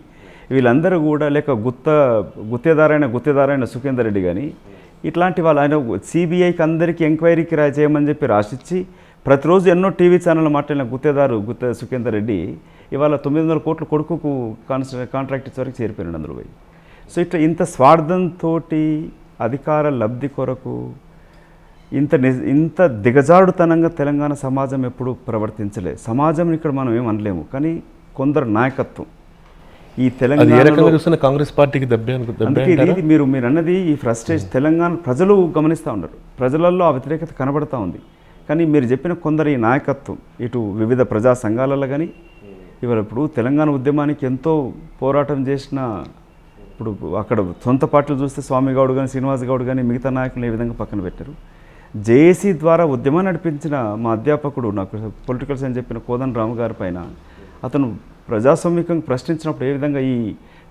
వీళ్ళందరూ కూడా, లేక గుత్తేదారైన సుఖేందర్ రెడ్డి కానీ, ఇట్లాంటి వాళ్ళు ఆయన సిబిఐకి అందరికీ ఎంక్వైరీకి చేయమని చెప్పి రాసిచ్చి ప్రతిరోజు ఎన్నో టీవీ ఛానల్ మాట్లాడిన గుత్తే సుఖేందర్ రెడ్డి ఇవాళ 900 కోట్ల కొడుకుకు కాంట్రాక్ట్ ఇచ్చే వరకు చేరిపోయినాడు అందులో పోయి. సో ఇట్లా ఇంత స్వార్థంతో అధికార లబ్ధి కొరకు ఇంత దిగజారుడుతనంగా తెలంగాణ సమాజం ఎప్పుడు ప్రవర్తించలే. సమాజం ఇక్కడ మనం ఏం అనలేము, కానీ కొందరు నాయకత్వం ఈ తెలంగాణ కాంగ్రెస్ పార్టీకి ఇది మీరు అన్నది ఈ ఫ్రస్ట్రేషన్ తెలంగాణ ప్రజలు గమనిస్తూ ఉన్నారు. ప్రజలలో ఆ వ్యతిరేకత కనబడతా ఉంది. కానీ మీరు చెప్పిన కొందరు ఈ నాయకత్వం ఇటు వివిధ ప్రజా సంఘాలలో కానీ, ఇవాళ ఇప్పుడు తెలంగాణ ఉద్యమానికి ఎంతో పోరాటం చేసిన, ఇప్పుడు అక్కడ సొంత పార్టీలు చూస్తే స్వామి గౌడ్ కానీ, శ్రీనివాస్ గౌడ్ కానీ, మిగతా నాయకులు ఏ విధంగా పక్కన పెట్టారు. జేఏసీ ద్వారా ఉద్యమాన్ని నడిపించిన మా అధ్యాపకుడు, నాకు పొలిటికల్ సైన్స్ చెప్పిన కోదండ రాము గారి పైన అతను ప్రజాస్వామికంగా ప్రశ్నించినప్పుడు ఏ విధంగా ఈ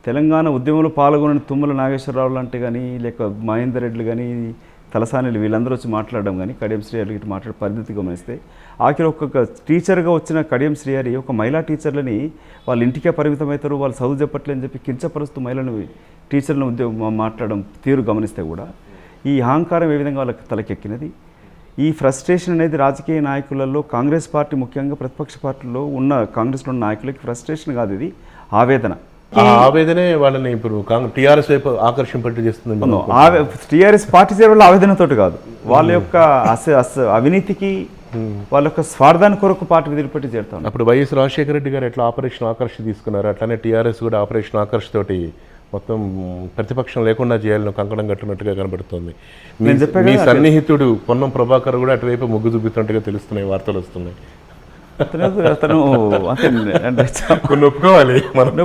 తెలంగాణ ఉద్యమంలో పాల్గొని తుమ్మల నాగేశ్వరరావు లాంటి కానీ, లేక మహేందర్ రెడ్డి కానీ, తలసానిలు వీళ్ళందరూ వచ్చి మాట్లాడడం కానీ, కడియం శ్రీహరి ఇటు మాట్లాడే పరిస్థితి గమనిస్తే ఆఖరి ఒక్కొక్క టీచర్గా వచ్చిన కడియం శ్రీహరి ఒక మహిళా టీచర్లని వాళ్ళ ఇంటికే పరిమితమవుతారు, వాళ్ళు చదువు చెప్పట్లేదని చెప్పి కించపరుస్తూ మహిళలను టీచర్లను ఉద్యోగం మాట్లాడడం తీరు గమనిస్తే కూడా ఈ అహంకారం ఏ విధంగా వాళ్ళకి తలకెక్కినది. ఈ ఫ్రస్ట్రేషన్ అనేది రాజకీయ నాయకులలో, కాంగ్రెస్ పార్టీ ముఖ్యంగా ప్రతిపక్ష పార్టీలో ఉన్న కాంగ్రెస్లో ఉన్న నాయకులకి ఫ్రస్ట్రేషన్ కాదు, ఇది ఆవేదన. ఆవేదనే వాళ్ళని ఇప్పుడు టీఆర్ఎస్ వైపు ఆకర్షింపట్టు చేస్తుంది. టీఆర్ఎస్ పార్టీ చేరే వాళ్ళ ఆవేదనతో కాదు, వాళ్ళ యొక్క అవినీతికి వాళ్ళ యొక్క స్వార్థాన్ని కొరకు పార్టీ వదిలిపెట్టి చేరుతా ఉన్నారు. అప్పుడు వైఎస్ రాజశేఖర రెడ్డి గారు ఎట్లా ఆపరేషన్ ఆకర్ష్ తీసుకున్నారు, అట్లానే టీఆర్ఎస్ కూడా ఆపరేషన్ ఆకర్ష్ తోటి మొత్తం ప్రతిపక్షం లేకుండా చేయాలని కంకణం కట్టినట్టుగా కనబడుతుంది. మీ సన్నిహితుడు పొన్నం ప్రభాకర్ కూడా అటువైపు మొగ్గు చూపుతున్నట్టుగా తెలుస్తున్నాయి, వార్తలు వస్తున్నాయి. అతను కొన్ని ఒప్పుకోవాలి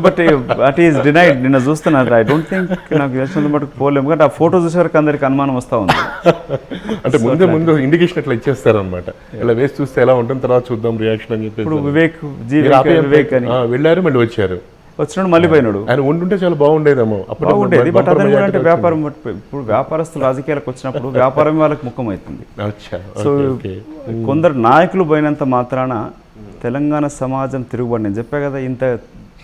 బట్ అట్ ఈస్ డినైడ్. నిన్న చూస్తున్నారు. ఐ డోంట్ థింక్ నాకు తెలిసిన మటుకు పోలేము, కానీ ఆ ఫోటో చూసేవరకు అందరికి అనుమానం వస్తూ ఉంది. అంటే ముందు ఇండికేషన్ అట్లా ఇచ్చేస్తారు అనమాట, ఇలా వేసి చూస్తే ఎలా ఉంటుంది, తర్వాత చూద్దాం రియాక్షన్ అని చెప్పి. ఇప్పుడు వివేక్ అని వెళ్ళారు, మళ్ళీ వచ్చారు, వచ్చినాడు మళ్ళీ పోయినాడు. ఆయన ఉంటుంటే చాలా బాగుండేదేమో, బాగుండేది. బట్ అతను కూడా అంటే వ్యాపారం, ఇప్పుడు వ్యాపారస్తులు రాజకీయాలకు వచ్చినప్పుడు వ్యాపారం వాళ్ళకి ముఖం అవుతుంది. సో కొందరు నాయకులు పోయినంత మాత్రాన తెలంగాణ సమాజం తిరుగుబడి, నేను చెప్పా కదా, ఇంత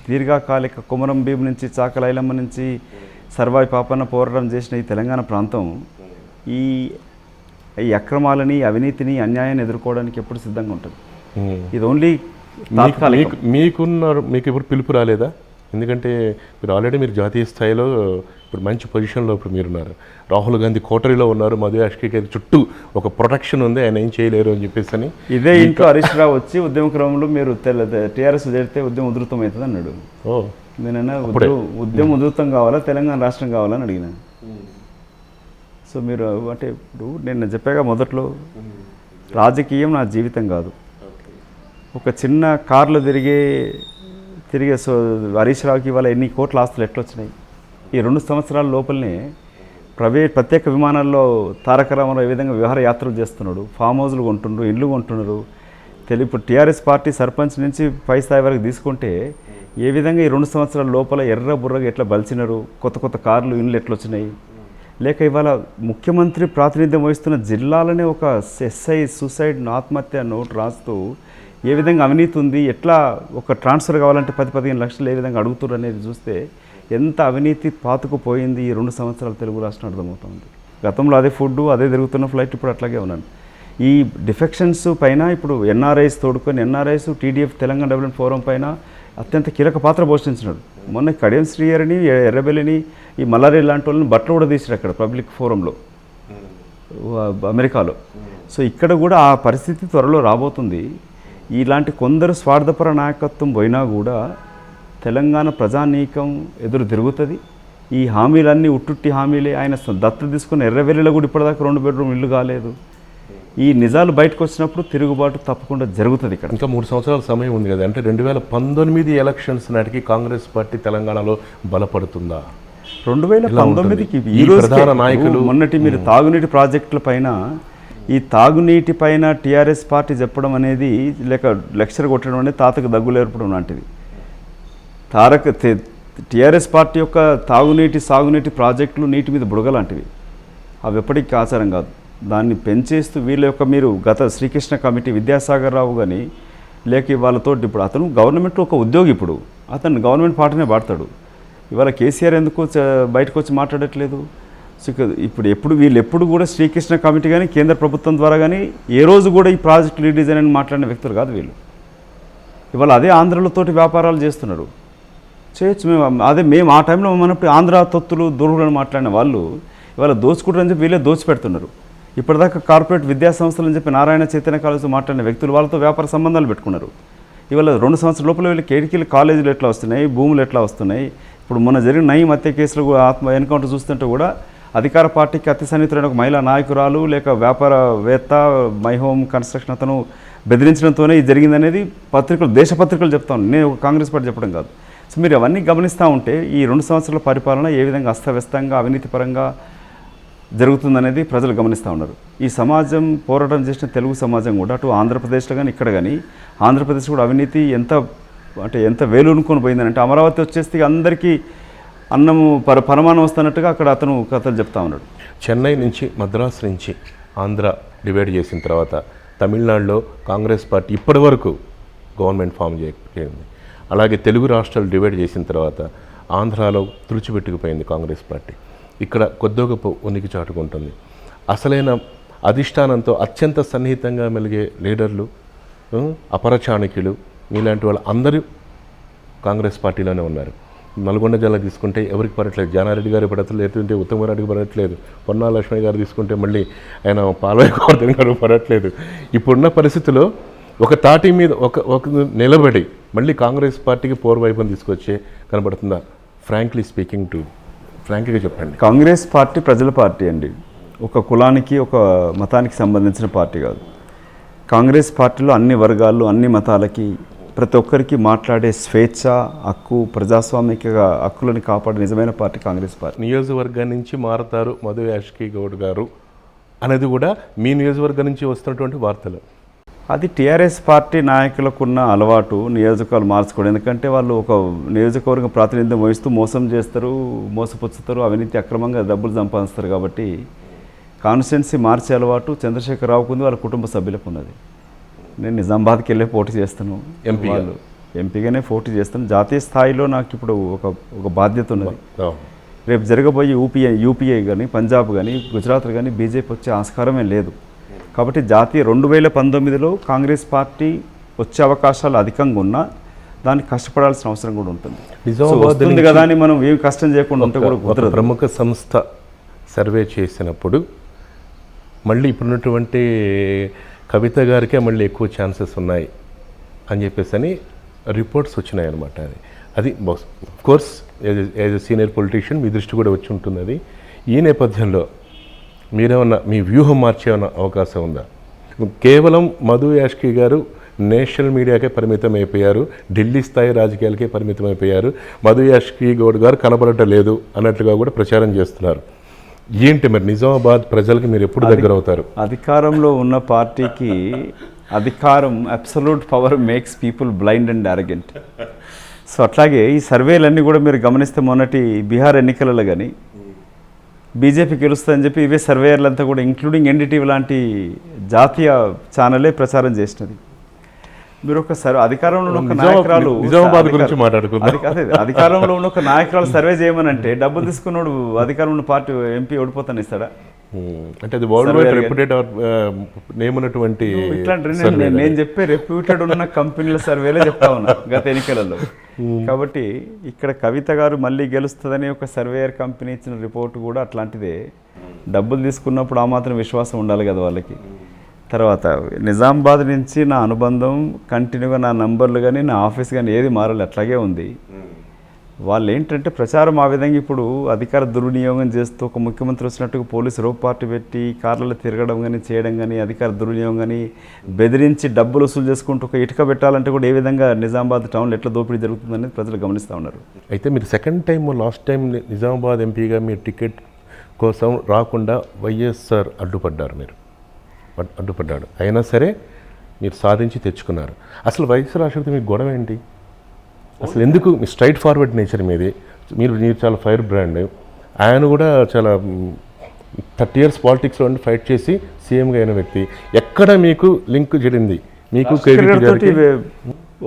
దీర్ఘకాలిక కొమరం భీం నుంచి చాకలైలమ్మ నుంచి సర్వాయి పాపన్న పోరాటం చేసిన ఈ తెలంగాణ ప్రాంతం ఈ అక్రమాలని, అవినీతిని, అన్యాయాన్ని ఎదుర్కోవడానికి ఎప్పుడు సిద్ధంగా ఉంటుంది. ఇది ఓన్లీ మీకు ఇప్పుడు పిలుపు రాలేదా? ఎందుకంటే మీరు ఆల్రెడీ జాతీయ స్థాయిలో ఇప్పుడు మంచి పొజిషన్లో ఇప్పుడు మీరున్నారు. రాహుల్ గాంధీ కోటరీలో ఉన్నారు, మధు యాష్కి చుట్టూ ఒక ప్రొటెక్షన్ ఉంది, ఆయన ఏం చేయలేరు అని చెప్పేసి అని. ఇదే ఇంట్లో హరీష్ రావు వచ్చి ఉద్యమ క్రమంలో మీరు టీఆర్ఎస్ చేరితే ఉద్యమం ఉధృతం అవుతుంది అన్నాడు. నేనన్నా ఉద్యమం ఉధృతం కావాలా, తెలంగాణ రాష్ట్రం కావాలని అడిగిన. సో మీరు అంటే ఇప్పుడు నేను చెప్పాగా మొదట్లో, రాజకీయం నా జీవితం కాదు. ఒక చిన్న కార్లో తిరిగే సో హరీష్ రావుకి ఇవాళ ఎన్ని కోట్ల ఆస్తులు ఎట్లొచ్చినాయి? ఈ 2 సంవత్సరాల లోపలనే ప్రత్యేక విమానాల్లో తారక రామారావు ఏ విధంగా విహారయాత్రలు చేస్తున్నాడు, ఫామ్ హౌస్లు కొంటున్నారు, ఇండ్లు కొంటున్నారు. ఇప్పుడు టీఆర్ఎస్ పార్టీ సర్పంచ్ నుంచి పై స్థాయి వరకు తీసుకుంటే ఏ విధంగా ఈ 2 సంవత్సరాల లోపల ఎర్ర బుర్రగా ఎట్లా బలిచినారు, కొత్త కార్లు, ఇండ్లు ఎట్లొచ్చినాయి. లేక ఇవాళ ముఖ్యమంత్రి ప్రాతినిధ్యం వహిస్తున్న జిల్లాలనే ఒక ఎస్ఐ సూసైడ్ ఆత్మహత్య నోటు రాస్తూ ఏ విధంగా అవినీతి ఉంది, ఎట్లా ఒక ట్రాన్స్ఫర్ కావాలంటే 10-15 లక్షలు ఏ విధంగా అడుగుతున్నారు అనేది చూస్తే ఎంత అవినీతి పాతుకుపోయింది ఈ 2 సంవత్సరాలు తెలుగు రాష్ట్రం అర్థమవుతుంది. గతంలో అదే ఫుడ్, అదే తిరుగుతున్న ఫ్లైట్, ఇప్పుడు అట్లాగే ఉన్నాను. ఈ డిఫెక్షన్స్ పైన ఇప్పుడు ఎన్ఆర్ఐస్ తోడుకొని NRIs TDF Telangana development forum పైన అత్యంత కీలక పాత్ర పోషించినాడు. మొన్న కడియం శ్రీయర్ని, ఎర్రబెల్లిని, ఈ మల్లారెడ్డి లాంటి వాళ్ళని బట్టలు కూడా తీసారు అక్కడ పబ్లిక్ ఫోరంలో అమెరికాలో. సో ఇక్కడ కూడా ఆ పరిస్థితి త్వరలో రాబోతుంది. ఇలాంటి కొందరు స్వార్థపర నాయకత్వం పోయినా కూడా తెలంగాణ ప్రజానీకం ఎదురు తిరుగుతుంది. ఈ హామీలన్నీ ఉట్టుట్టి హామీలే. ఆయన దత్తత తీసుకున్న ఎర్రవెల్లిలో కూడా ఇప్పటిదాకా 2 బెడ్రూమ్ ఇల్లు కాలేదు. ఈ నిజాలు బయటకు వచ్చినప్పుడు తిరుగుబాటు తప్పకుండా జరుగుతుంది. ఇక్కడ ఇంకా 3 సంవత్సరాల సమయం ఉంది కదా, అంటే 2019 ఎలక్షన్స్ నాటికి కాంగ్రెస్ పార్టీ తెలంగాణలో బలపడుతుందా? 2019కి ఈ రోజు నాయకులు మొన్నటి మీరు తాగునీటి ప్రాజెక్టుల పైన, ఈ తాగునీటి పైన టీఆర్ఎస్ పార్టీ చెప్పడం అనేది లేక లెక్చర్ కొట్టడం అనేది తాతకు దగ్గులు ఏర్పడం లాంటిది. టీఆర్ఎస్ పార్టీ యొక్క సాగునీటి ప్రాజెక్టులు నీటి మీద బుడగలాంటివి. అవి ఎప్పటికీ ఆచారం కాదు. దాన్ని పెంచేస్తూ వీళ్ళ యొక్క మీరు గత శ్రీకృష్ణ కమిటీ విద్యాసాగర్ రావు కానీ లేక వాళ్ళతో ఇప్పుడు అతను గవర్నమెంట్లో ఒక ఉద్యోగి, ఇప్పుడు అతను గవర్నమెంట్ పాటనే పాడతాడు. ఇవాళ కేసీఆర్ ఎందుకు బయటకు వచ్చి మాట్లాడట్లేదు? ఇప్పుడు వీళ్ళు ఎప్పుడు కూడా శ్రీకృష్ణ కమిటీ కానీ కేంద్ర ప్రభుత్వం ద్వారా కానీ ఏ రోజు కూడా ఈ ప్రాజెక్ట్ రీడిజైన్ అని మాట్లాడిన వ్యక్తులు కాదు వీళ్ళు. ఇవాళ అదే ఆంధ్రలతోటి వ్యాపారాలు చేస్తున్నారు. చేయొచ్చు. మేము ఆ టైంలో మనప్పుడు ఆంధ్ర తొత్తులు దూరులను మాట్లాడిన వాళ్ళు ఇవాళ దోచుకుంటారని చెప్పి వీళ్ళే దోచిపెడుతున్నారు. ఇప్పటిదాకా కార్పొరేట్ విద్యా సంస్థలు అని చెప్పి నారాయణ చైతన్య కాలేజ్తో మాట్లాడిన వ్యక్తులు వాళ్ళతో వ్యాపార సంబంధాలు పెట్టుకున్నారు. ఇవాళ 2 సంవత్సరాల లోపల వీళ్ళకి కేడికీలు కాలేజీలు ఎట్లా వస్తున్నాయి, భూములు ఎట్లా వస్తున్నాయి. ఇప్పుడు మొన్న జరిగిన నయీం హత్య కేసులు ఎన్కౌంటర్ చూస్తుంటే కూడా అధికార పార్టీకి అతి సన్నిహితులైన ఒక మహిళా నాయకురాలు లేక వ్యాపారవేత్త మై హోమ్ కన్స్ట్రక్షన్ అతను బెదిరించడంతోనే ఇది జరిగిందనేది దేశ పత్రికలు చెప్తాను, నేను ఒక కాంగ్రెస్ పార్టీ చెప్పడం కాదు. సో మీరు అవన్నీ గమనిస్తూ ఉంటే ఈ 2 సంవత్సరాల పరిపాలన ఏ విధంగా అస్తవ్యస్తంగా అవినీతిపరంగా జరుగుతుందనేది ప్రజలు గమనిస్తూ ఉన్నారు. ఈ సమాజం పోరాటం చేసిన తెలుగు సమాజం కూడా అటు ఆంధ్రప్రదేశ్లో కానీ ఇక్కడ కానీ ఆంధ్రప్రదేశ్ కూడా అవినీతి ఎంత వేలునుకొని పోయిందని అంటే అమరావతి వచ్చేస్తే అందరికీ అన్నము పరమాణం వస్తున్నట్టుగా అక్కడ అతను కథలు చెప్తా ఉన్నాడు. చెన్నై నుంచి మద్రాసు నుంచి ఆంధ్ర డివైడ్ చేసిన తర్వాత తమిళనాడులో కాంగ్రెస్ పార్టీ ఇప్పటి వరకు గవర్నమెంట్ ఫామ్ చేయింది. అలాగే తెలుగు రాష్ట్రాలు డివైడ్ చేసిన తర్వాత ఆంధ్రాలో తుడిచిపెట్టుకుపోయింది కాంగ్రెస్ పార్టీ. ఇక్కడ కొద్దిగా గొప్ప ఉనికి చాటుకుంటుంది. అసలైన అధిష్టానంతో అత్యంత సన్నిహితంగా మెలిగే లీడర్లు, అపర చాణక్యులు, మీలాంటి వాళ్ళు అందరూ కాంగ్రెస్ పార్టీలోనే ఉన్నారు. నల్గొండ జిల్లా తీసుకుంటే ఎవరికి పడట్లేదు, జానారెడ్డి గారు పడట్లేదు, ఉత్తమరెడ్డికి పడట్లేదు, పొన్నా లక్ష్మి గారు తీసుకుంటే మళ్ళీ ఆయన పాల్వాయి గోవర్ధన్ గారు పడట్లేదు. ఇప్పుడున్న పరిస్థితిలో ఒక తాటి మీద ఒక నిలబడి మళ్ళీ కాంగ్రెస్ పార్టీకి పూర్వవైపుని తీసుకొచ్చే కనబడుతుందా? ఫ్రాంక్లీగా చెప్పండి. కాంగ్రెస్ పార్టీ ప్రజల పార్టీ అండి, ఒక కులానికి ఒక మతానికి సంబంధించిన పార్టీ కాదు. కాంగ్రెస్ పార్టీలో అన్ని వర్గాలు అన్ని మతాలకి ప్రతి ఒక్కరికి మాట్లాడే స్వేచ్ఛ హక్కు ప్రజాస్వామిక హక్కులను కాపాడే నిజమైన పార్టీ కాంగ్రెస్ పార్టీ. నియోజకవర్గం నుంచి మారతారు మధు యాష్కి గౌడ్ గారు అనేది కూడా మీ నియోజకవర్గం నుంచి వస్తున్నటువంటి వార్తలు. అది టీఆర్ఎస్ పార్టీ నాయకులకున్న అలవాటు నియోజకవర్గాలు మార్చుకోవడం. ఎందుకంటే వాళ్ళు ఒక నియోజకవర్గం ప్రాతినిధ్యం వహిస్తూ మోసం చేస్తారు, మోసపుచ్చుతారు, అవినీతి అక్రమంగా డబ్బులు సంపాదిస్తారు. కాబట్టి కాన్స్టిట్యున్సీ మార్చే అలవాటు చంద్రశేఖరరావుకు ఉంది, వాళ్ళ కుటుంబ సభ్యులకు ఉన్నది. నేను నిజామాబాద్కి వెళ్ళే పోటీ చేస్తాను, ఎంపీగానే పోటీ చేస్తాను. జాతీయ స్థాయిలో నాకు ఇప్పుడు ఒక బాధ్యత ఉన్నది. రేపు జరగబోయే యూపీఐ కానీ పంజాబ్ కానీ గుజరాత్ కానీ బీజేపీ వచ్చే ఆస్కారమే లేదు. కాబట్టి జాతీయ 2019లో కాంగ్రెస్ పార్టీ వచ్చే అవకాశాలు అధికంగా ఉన్నా దానికి కష్టపడాల్సిన అవసరం కూడా ఉంటుంది. వస్తుంది కదా అని మనం ఏం కష్టం చేయకుండా ఉంటే కూడా కుదరదు. ప్రముఖ సంస్థ సర్వే చేసినప్పుడు మళ్ళీ ఇప్పుడున్నటువంటి కవిత గారికే మళ్ళీ ఎక్కువ ఛాన్సెస్ ఉన్నాయి అని చెప్పేసి అని రిపోర్ట్స్ వచ్చినాయి అన్నమాట. అది course as a senior politician మీ దృష్టి కూడా వచ్చి ఉంటుంది. అది ఈ నేపథ్యంలో మీరేమన్నా మీ వ్యూహం మార్చేమన్నా అవకాశం ఉందా? కేవలం మధు యాష్కి గారు నేషనల్ మీడియాకే పరిమితం అయిపోయారు, ఢిల్లీ స్థాయి రాజకీయాలకే పరిమితం అయిపోయారు, మధు యాష్కి గౌడ్ గారు కనబడటం లేదు అన్నట్లుగా కూడా ప్రచారం చేస్తున్నారు. ఏంటి మరి నిజామాబాద్ ప్రజలకి మీరు ఎప్పుడు దగ్గర అవుతారు? అధికారంలో ఉన్న పార్టీకి అధికారం absolute power makes people blind and arrogant. So అట్లాగే ఈ సర్వేలన్నీ కూడా మీరు గమనిస్తే మొన్నటి బీహార్ ఎన్నికలలో కానీ బీజేపీ గెలుస్తుందని చెప్పి ఇవే సర్వేయర్లంతా కూడా ఇంక్లూడింగ్ ఎన్డీటీవీ లాంటి జాతీయ ఛానలే ప్రచారం చేసినది. మీరు ఒకసారి అధికారంలో ఉన్న నాయకురాలు నిజామాబాద్ గురించి మాట్లాడుకుందాం. అధికారంలో ఉన్న ఒక నాయకురాలు సర్వే చేయమనంటే డబ్బులు తీసుకున్నాడు అధికారంలో ఉన్న పార్టీ ఎంపీ ఓడిపోతాను ఇస్తాడా? అంటే అది వరల్డ్ వైడ్ రెప్యూటెడ్ నేమ్ ఉన్నటువంటి ఇట్లాంటి నేను చెప్పే రెప్యూటెడ్ ఉన్న కంపెనీల సర్వేలే చెప్తా ఉన్నా గత ఎన్నికలలో. కాబట్టి ఇక్కడ కవిత గారు మళ్ళీ గెలుస్తుందని ఒక సర్వేయర్ కంపెనీ ఇచ్చిన రిపోర్ట్ కూడా అట్లాంటిదే. డబ్బులు తీసుకున్నప్పుడు ఆ మాత్రం విశ్వాసం ఉండాలి కదా వాళ్ళకి. తర్వాత నిజామాబాద్ నుంచి నా అనుబంధం కంటిన్యూగా నా నంబర్లు కానీ నా ఆఫీస్ కానీ ఏది మారాలి అట్లాగే ఉంది. వాళ్ళు ఏంటంటే ప్రచారం ఆ విధంగా ఇప్పుడు అధికార దుర్వినియోగం చేస్తూ ఒక ముఖ్యమంత్రి వచ్చినట్టుగా పోలీసు రోప్ పార్టీ పెట్టి కార్లలో తిరగడం కానీ చేయడం కానీ అధికార దుర్వినియోగం కానీ బెదిరించి డబ్బులు వసూలు చేసుకుంటూ ఒక ఇటుక పెట్టాలంటే కూడా ఏ విధంగా నిజామాబాద్ టౌన్లో ఎట్లా దోపిడీ జరుగుతుందనేది ప్రజలు గమనిస్తూ ఉన్నారు. అయితే మీరు లాస్ట్ టైం నిజామాబాద్ ఎంపీగా మీరు టికెట్ కోసం రాకుండా వైఎస్ఆర్ అడ్డుపడ్డాడు. అయినా సరే మీరు సాధించి తెచ్చుకున్నారు. అసలు వైఎస్ఆర్ రాష్ట్రపతి మీకు గొడవ ఏంటి? అసలు ఎందుకు మీ స్ట్రైట్ ఫార్వర్డ్ నేచర్ మీది, మీరు చాలా ఫైర్ బ్రాండ్. ఆయన కూడా చాలా 30 years పాలిటిక్స్లో ఉండి ఫైట్ చేసి సీఎంగా అయిన వ్యక్తి. ఎక్కడ మీకు లింక్ జరిగింది? మీకు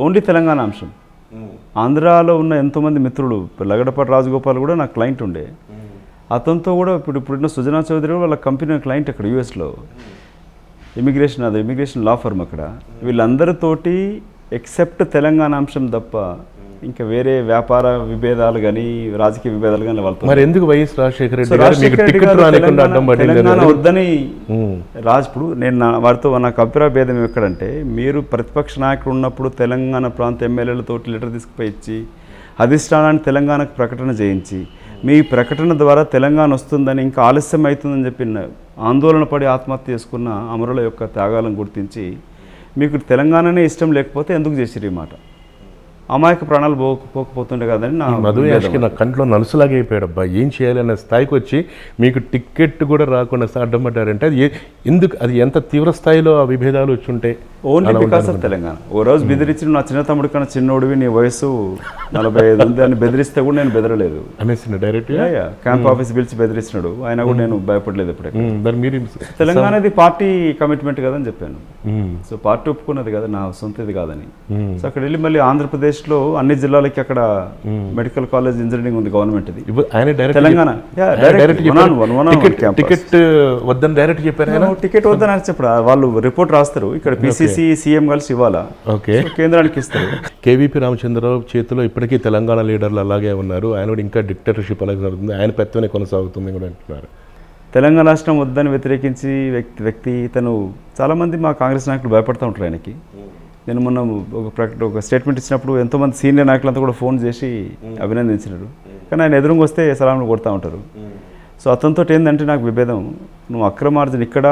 ఓన్లీ తెలంగాణ అంశం. ఆంధ్రాలో ఉన్న ఎంతోమంది మిత్రులు, లగడపాటి రాజగోపాల్ కూడా నా క్లయింట్ ఉండే, అతనితో కూడా ఇప్పుడున్న సుజనా చౌదరి వాళ్ళ కంపెనీ క్లయింట్ అక్కడ యూఎస్లో ఇమిగ్రేషన్ లా ఫర్మ్ అక్కడ. వీళ్ళందరితోటి ఎక్సెప్ట్ తెలంగాణ అంశం తప్ప ఇంకా వేరే వ్యాపార విభేదాలు కానీ రాజకీయ విభేదాలు కానీ వాళ్ళతో. మరి ఎందుకు వైఎస్ రాజశేఖర రెడ్డి తెలంగాణ వద్దని ఇప్పుడు నేను వారితో నాకు అభిప్రాయ భేదం ఎక్కడంటే, మీరు ప్రతిపక్ష నాయకుడు ఉన్నప్పుడు తెలంగాణ ప్రాంత ఎమ్మెల్యేలతోటి లెటర్ తీసుకుపోయి ఇచ్చి అధిష్టానాన్ని తెలంగాణకు ప్రకటన చేయించి మీ ప్రకటన ద్వారా తెలంగాణ వస్తుందని ఇంకా ఆలస్యం అవుతుందని చెప్పి ఆందోళన పడి ఆత్మహత్య చేసుకున్న అమరుల యొక్క త్యాగాలను గుర్తించి మీకు తెలంగాణనే ఇష్టం లేకపోతే ఎందుకు చేసిరు ఈ మాట? అమాయక ప్రాణాలు పోకపోతుండే కదని నా మధు యాష్కి నా కంట్లో నలుసులాగా అయిపోయాడు. అబ్బా ఏం చేయాలనే స్థాయికి వచ్చి మీకు టికెట్ కూడా రాకుండా అడ్డపడ్డారంటే అది ఎందుకు, అది ఎంత తీవ్ర స్థాయిలో ఆ విభేదాలు వచ్చి ఉంటే? Only because of Telangana. ఓ రోజు బెదిరించి నా చిన్న తమ్ముడి కన్నా చిన్నోడివి, నీ వయసు 45 ఉంది అని బెదిరిస్తే కూడా నేను బెదరలేదు అనేసి డైరెక్ట్ క్యాంప్ ఆఫీస్ పిలిచి బెదిరిస్తున్నాడు. ఆయన కూడా నేను భయపడలేదు. ఇప్పుడే మీరు తెలంగాణది పార్టీ కమిట్మెంట్ కదని చెప్పాను. సో పార్టీ ఒప్పుకున్నది కదా, నా సొంతది కాదని. సో అక్కడ వెళ్ళి మళ్ళీ ఆంధ్రప్రదేశ్ లో అన్ని జిల్లాలకి అక్కడ మెడికల్ కాలేజ్ ఇంజనీరింగ్ ఉంది గవర్నమెంట్. తెలంగాణ టికెట్ వద్దని డైరెక్ట్ చెప్పారు. టికెట్ వద్దని చెప్పారు. వాళ్ళు రిపోర్ట్ రాస్తారు, ఇక్కడ PCC బీసీ సీఎం కలిసి ఇవ్వాలా, ఓకే. కేంద్రానికి ఇస్తారు. కేవీపీ రామచంద్రరావు చేతిలో ఇప్పటికీ తెలంగాణ లీడర్లు అలాగే ఉన్నారు. ఆయన కూడా ఇంకా డిక్టేటర్షిప్ అలాగే జరుగుతుంది, ఆయన పెత్తనే కొనసాగుతుంది కూడా అంటున్నారు. తెలంగాణ రాష్ట్రం వద్దని వ్యతిరేకించి వ్యక్తి తను చాలామంది మా కాంగ్రెస్ నాయకులు భయపడుతూ ఉంటారు ఆయనకి. నేను మొన్న ఒక స్టేట్మెంట్ ఇచ్చినప్పుడు ఎంతోమంది సీనియర్ నాయకులంతా కూడా ఫోన్ చేసి అభినందించినారు, కానీ ఆయన ఎదురుగా వస్తే సలాంలు కొడతా ఉంటారు. సో అతనితో ఏంటంటే నాకు విభేదం, నువ్వు అక్రమార్జన ఇక్కడ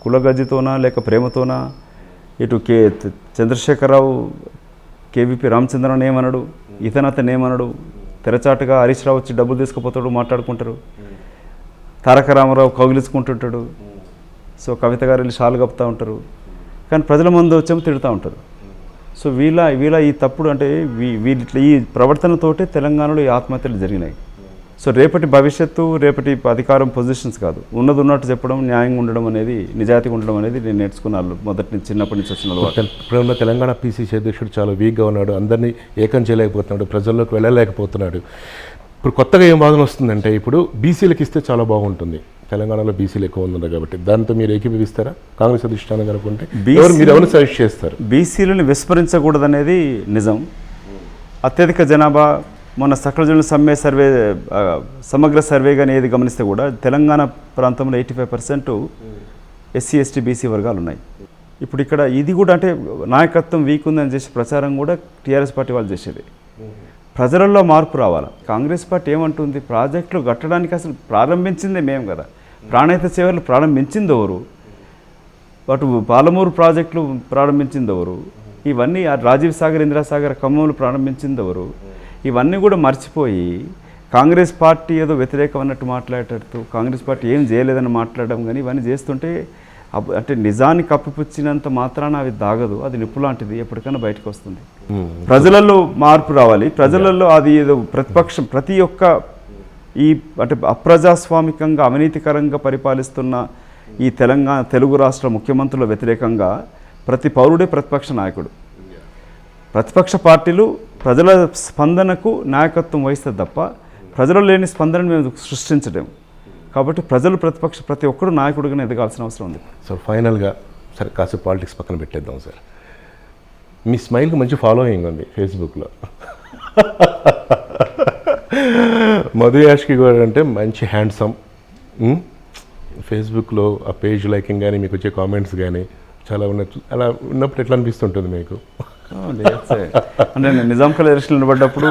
కులగజ్జితోనా లేక ప్రేమతోనా, ఇటు చంద్రశేఖరరావు కేవీపీ రామచంద్రన్ ఏమన్నాడు, అతను ఏమన్నాడు, తెరచాటుగా హరీష్ రావు వచ్చి డబ్బులు తీసుకుపోతాడు, మాట్లాడుకుంటారు, తారక రామారావు కౌగిలించుకుంటుంటాడు, సో కవిత గారు వెళ్ళి షాలు కప్పుతూ ఉంటారు, కానీ ప్రజల ముందు వచ్చేమో తిడుతూ ఉంటారు. సో వీళ్ళ ఈ తప్పుడు అంటే వీళ్ళ ఈ ప్రవర్తనతోటే తెలంగాణలో ఈ ఆత్మహత్యలు జరిగినాయి. సో రేపటి భవిష్యత్తు, రేపటి అధికారం పొజిషన్స్ కాదు, ఉన్నది ఉన్నట్టు చెప్పడం, న్యాయంగా ఉండడం అనేది, నిజాయితీగా ఉండడం అనేది నేను నేర్చుకున్నాను మొదటి నుంచి, చిన్నప్పటి నుంచి వచ్చిన అలవాటు. ఇప్పుడున్న తెలంగాణ పీసీసీ అధ్యక్షుడు చాలా వీక్గా ఉన్నాడు, అందరినీ ఏకం చేయలేకపోతున్నాడు, ప్రజల్లోకి వెళ్ళలేకపోతున్నాడు. ఇప్పుడు కొత్తగా ఏం వాదన వస్తుందంటే ఇప్పుడు బీసీలకు ఇస్తే చాలా బాగుంటుంది, తెలంగాణలో బీసీలు ఎక్కువ ఉన్నారు కాబట్టి, దాంతో మీరు ఏకీభవిస్తారా? కాంగ్రెస్ అధిష్టానం కనుకుంటే మీరు ఎవరు సజెస్ట్ చేస్తారు? బీసీలను విస్మరించకూడదనేది నిజం. అత్యధిక జనాభా మొన్న సకల జనుల సర్వే సమగ్ర సర్వే కానీ ఏది గమనిస్తే కూడా తెలంగాణ ప్రాంతంలో 85% ఎస్సీ ఎస్టీ బీసీ వర్గాలు ఉన్నాయి. ఇప్పుడు ఇక్కడ ఇది కూడా అంటే నాయకత్వం వీక్ ఉందని చేసే ప్రచారం కూడా టీఆర్ఎస్ పార్టీ వాళ్ళు చేసేది. ప్రజలలో మార్పు రావాలి. కాంగ్రెస్ పార్టీ ఏమంటుంది, ప్రాజెక్టులు కట్టడానికి అసలు ప్రారంభించిందే మేము కదా, ప్రాణహిత సేవలు ప్రారంభించింది ఎవరు, అటు పాలమూరు ప్రాజెక్టులు ప్రారంభించింది ఎవరు, ఇవన్నీ రాజీవ్ సాగర్ ఇందిరాసాగర్ ఖమ్మంలో ప్రారంభించింది ఎవరు, ఇవన్నీ కూడా మర్చిపోయి కాంగ్రెస్ పార్టీ ఏదో వ్యతిరేకం అన్నట్టు మాట్లాడేటట్టు, కాంగ్రెస్ పార్టీ ఏం చేయలేదని మాట్లాడడం కానీ ఇవన్నీ చేస్తుంటే అంటే నిజాన్ని కప్పిపుచ్చినంత మాత్రాన అవి దాగదు, అది నిప్పు లాంటిది, ఎప్పటికైనా బయటకు వస్తుంది. ప్రజలలో మార్పు రావాలి. ప్రజలలో అది ఏదో ప్రతిపక్షం ప్రతి ఒక్క ఈ అంటే అప్రజాస్వామికంగా అవినీతికరంగా పరిపాలిస్తున్న ఈ తెలుగు రాష్ట్ర ముఖ్యమంత్రుల వ్యతిరేకంగా ప్రతి పౌరుడే ప్రతిపక్ష నాయకుడు. ప్రతిపక్ష పార్టీలు ప్రజల స్పందనకు నాయకత్వం వహిస్తుంది తప్ప ప్రజలు లేని స్పందనను మేము సృష్టించలేము. కాబట్టి ప్రజలు ప్రతి ఒక్కరు నాయకుడిగానే ఎదగాల్సిన అవసరం ఉంది. సో ఫైనల్గా సరే కాసేపు పాలిటిక్స్ పక్కన పెట్టేద్దాం సార్. మీ స్మైల్కి మంచి ఫాలోయింగ్ ఉంది ఫేస్బుక్లో. మధు యాష్కి కూడా అంటే మంచి హ్యాండ్సమ్. ఫేస్బుక్లో ఆ పేజ్ లైకింగ్ కానీ మీకు వచ్చే కామెంట్స్ కానీ చాలా ఉన్నట్టు, అలా ఉన్నప్పుడు ఎట్లా అనిపిస్తుంటుంది మీకు? అంటే నేను నిజాం కల్ ఎలక్షన్ నిలబడ్డప్పుడు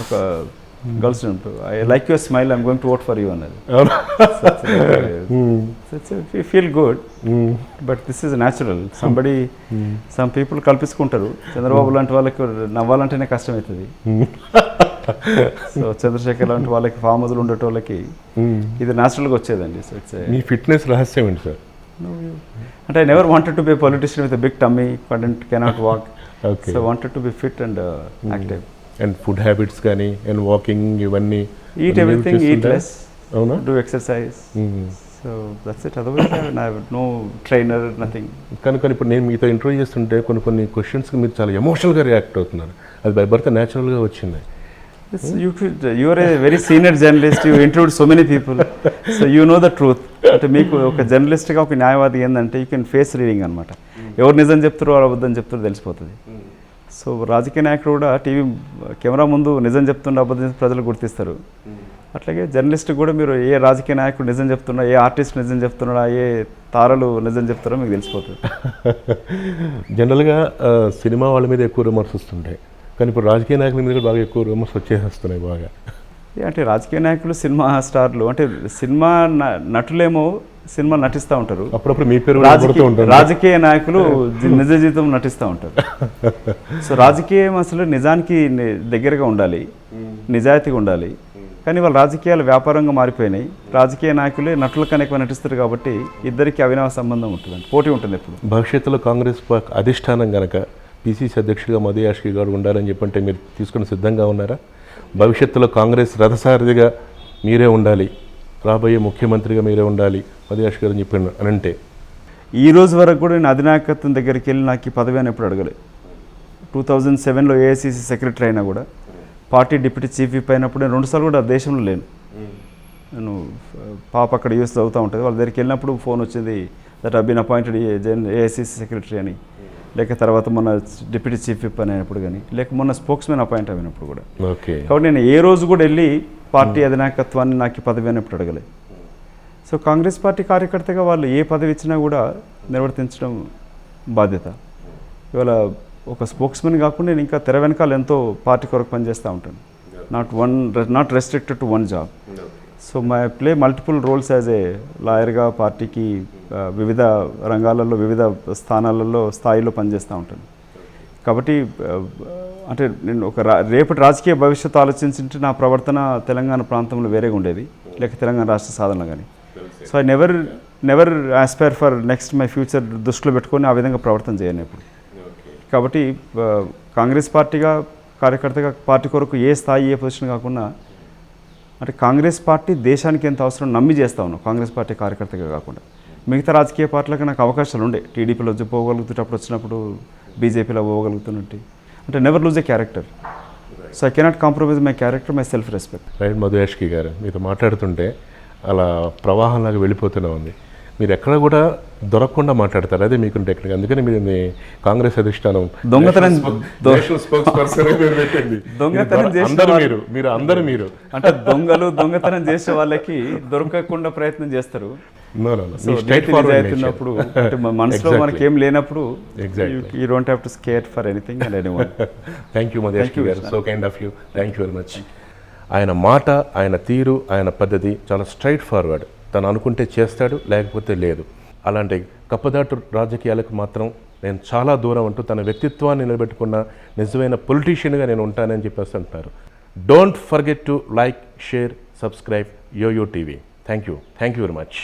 ఒక girls I like your smile, I'm going to vote for you అన్నది. Feel good, but this is natural. Some people కల్పించుకుంటారు. చంద్రబాబు లాంటి వాళ్ళకి నవ్వాలంటేనే కష్టమవుతుంది. సో చంద్రశేఖర్ లాంటి వాళ్ళకి ఫామ్ హౌస్లు ఉండేటోళ్ళకి ఇది న్యాచురల్గా వచ్చేదండి. సో ఇట్స్ మీ ఫిట్నెస్ రహస్యం ఏంటి సార్? అంటే I never wanted to be a politician with a big tummy, cannot walk. So wanted to be fit and active. And food habits కానీ అండ్ వాకింగ్ ఇవన్నీ? Eat everything, eat less, do exercise. So that's it. Otherwise I have no trainer, nothing. కానీ ఇప్పుడు నేను మీతో ఇంటర్వ్యూ చేస్తుంటే కొన్ని క్వశ్చన్స్కి మీరు చాలా ఎమోషనల్గా రియాక్ట్ అవుతున్నారు. అది బై బర్త్ న్యాచురల్గా వచ్చింది. You are a very senior journalist, you interviewed so many people, so you know the truth. అంటే మీకు ఒక జర్నలిస్ట్గా ఒక న్యాయవాది ఏంటంటే యూ కెన్ ఫేస్ రీడింగ్ అనమాట. ఎవరు నిజం చెప్తారో ఎవరు అబద్ధం చెప్తారో తెలిసిపోతుంది. సో రాజకీయ నాయకుడు కూడా టీవీ కెమెరా ముందు నిజం చెప్తుండే అబద్ధం ప్రజలు గుర్తిస్తారు. అట్లాగే జర్నలిస్ట్ కూడా మీరు ఏ రాజకీయ నాయకుడు నిజం చెప్తున్నా, ఏ ఆర్టిస్ట్ నిజం చెప్తున్నాడా, ఏ తారలు నిజం చెప్తారో మీకు తెలిసిపోతుంది. జనరల్గా సినిమా వాళ్ళ మీద ఎక్కువ రిమర్స్ వస్తుంటాయి, కానీ ఇప్పుడు రాజకీయ నాయకుల మీద బాగా ఎక్కువ రిమర్స్ వచ్చేస్తున్నాయి బాగా. అంటే రాజకీయ నాయకులు, సినిమా స్టార్లు, అంటే సినిమా నటులేమో సినిమా నటిస్తూ ఉంటారు, అప్పుడప్పుడు మీ పేరు రాజకీయ నాయకులు నిజ జీవితం నటిస్తూ ఉంటారు. సో రాజకీయం అసలు నిజానికి దగ్గరగా ఉండాలి, నిజాయితీగా ఉండాలి. కానీ వాళ్ళ రాజకీయాలు వ్యాపారంగా మారిపోయినాయి. రాజకీయ నాయకులే నటుల కన్నా ఎక్కువ నటిస్తారు కాబట్టి ఇద్దరికి అవినావ సంబంధం ఉంటుంది, పోటీ ఉంటుంది ఎప్పుడు. భవిష్యత్తులో కాంగ్రెస్ అధిష్టానం కనుక పిసిసి అధ్యక్షుడిగా మధు యాష్కి గారు ఉండాలని చెప్పంటే మీరు తీసుకుని సిద్ధంగా ఉన్నారా? భవిష్యత్తులో కాంగ్రెస్ రథసారథిగా మీరే ఉండాలి, రాబోయే ముఖ్యమంత్రిగా మీరే ఉండాలి మధు యాష్కి గారు అని చెప్పండి అని అంటే? ఈ రోజు వరకు కూడా నేను అధినాయకత్వం దగ్గరికి వెళ్ళి నాకు ఈ పదవి అని ఎప్పుడు అడగలేదు. 2007లో ఏఐసిసి సెక్రటరీ అయినా కూడా, పార్టీ డిప్యూటీ చీఫ్ విప్ అయినప్పుడు నేను 2 సార్లు కూడా దేశంలో లేను. నేను పాప అక్కడ యూఎస్ చదువుతూ ఉంటుంది, వాళ్ళ దగ్గరికి వెళ్ళినప్పుడు ఫోన్ వచ్చింది, that have been appointed AICC secretary అని, లేక తర్వాత మొన్న డిప్యూటీ చీఫ్ విప్ అయినప్పుడు కానీ, లేక మొన్న స్పోక్స్మెన్ అపాయింట్ అయినప్పుడు కూడా. ఓకే. కాబట్టి నేను ఏ రోజు కూడా వెళ్ళి పార్టీ అధినాయకత్వాన్ని నాకు ఈ పదవి అని ఎప్పుడు అడగలేదు. సో కాంగ్రెస్ పార్టీ కార్యకర్తగా వాళ్ళు ఏ పదవి ఇచ్చినా కూడా నిర్వర్తించడం బాధ్యత. ఇవాళ ఒక స్పోక్స్మెన్ కాకుండా నేను ఇంకా తెర వెనకాల ఎంతో పార్టీ కొరకు పనిచేస్తూ ఉంటాను. Not restricted to one job. So my play multiple roles as a లాయర్గా పార్టీకి వివిధ రంగాలలో వివిధ స్థాయిలో పనిచేస్తూ ఉంటాను. కాబట్టి అంటే నేను రేపటి రాజకీయ భవిష్యత్తు ఆలోచించుంటే నా ప్రవర్తన తెలంగాణ ప్రాంతంలో వేరేగా ఉండేది, లేక తెలంగాణ రాష్ట్ర సాధన కానీ. So I never Aspire for next my future దృష్టిలో పెట్టుకొని ఆ విధంగా ప్రవర్తన చేయను ఎప్పుడు. కాబట్టి కాంగ్రెస్ పార్టీగా కార్యకర్తగా పార్టీ కొరకు ఏ స్థాయి ఏ పొజిషన్ కాకుండా, అంటే కాంగ్రెస్ పార్టీ దేశానికి ఎంత అవసరం నమ్మి చేస్తా ఉన్నాం కాంగ్రెస్ పార్టీ కార్యకర్తగా కాకుండా. మిగతా రాజకీయ పార్టీలకు నాకు అవకాశాలు ఉండే, టీడీపీలో పోగలుగుతున్నప్పుడు వచ్చినప్పుడు బీజేపీలో పోగలుగుతున్నట్టు, అంటే never loose A character. So I cannot compromise my character, my self respect. Right Madhu Yaskhi గారు, మీతో మాట్లాడుతుంటే అలా ప్రవాహంలాగా వెళ్ళిపోతూనే ఉంది. మీరు ఎక్కడ కూడా దొరకకుండా మాట్లాడతారు, అదే మీకు టెక్నిక్. అందుకని మీరు మీ కాంగ్రెస్ అధిష్టానం దొంగతనం మీరు అంటే దొంగతనం చేసే వాళ్ళకి దొరకకుండా ప్రయత్నం చేస్తారు. అవుతున్నప్పుడు మనసులో మనకి ఏం లేనప్పుడు you don't have to scare for anything and anyone. Thank you Madhu Yaskhi గారు, so kind of you. Thank you very much. ఆయన మాట, ఆయన తీరు, ఆయన పద్ధతి చాలా స్ట్రైట్ ఫార్వర్డ్. తను అనుకుంటే చేస్తాడు, లేకపోతే లేదు. అలాంటి కప్పదాటు రాజకీయాలకు మాత్రం నేను చాలా దూరం అంటూ తన వ్యక్తిత్వాన్ని నిలబెట్టుకున్న నిజమైన పొలిటీషియన్గా నేను ఉంటానని చెప్పేసి అంటున్నారు. Don't forget to like, share, subscribe YOYO TV. Thank you very much.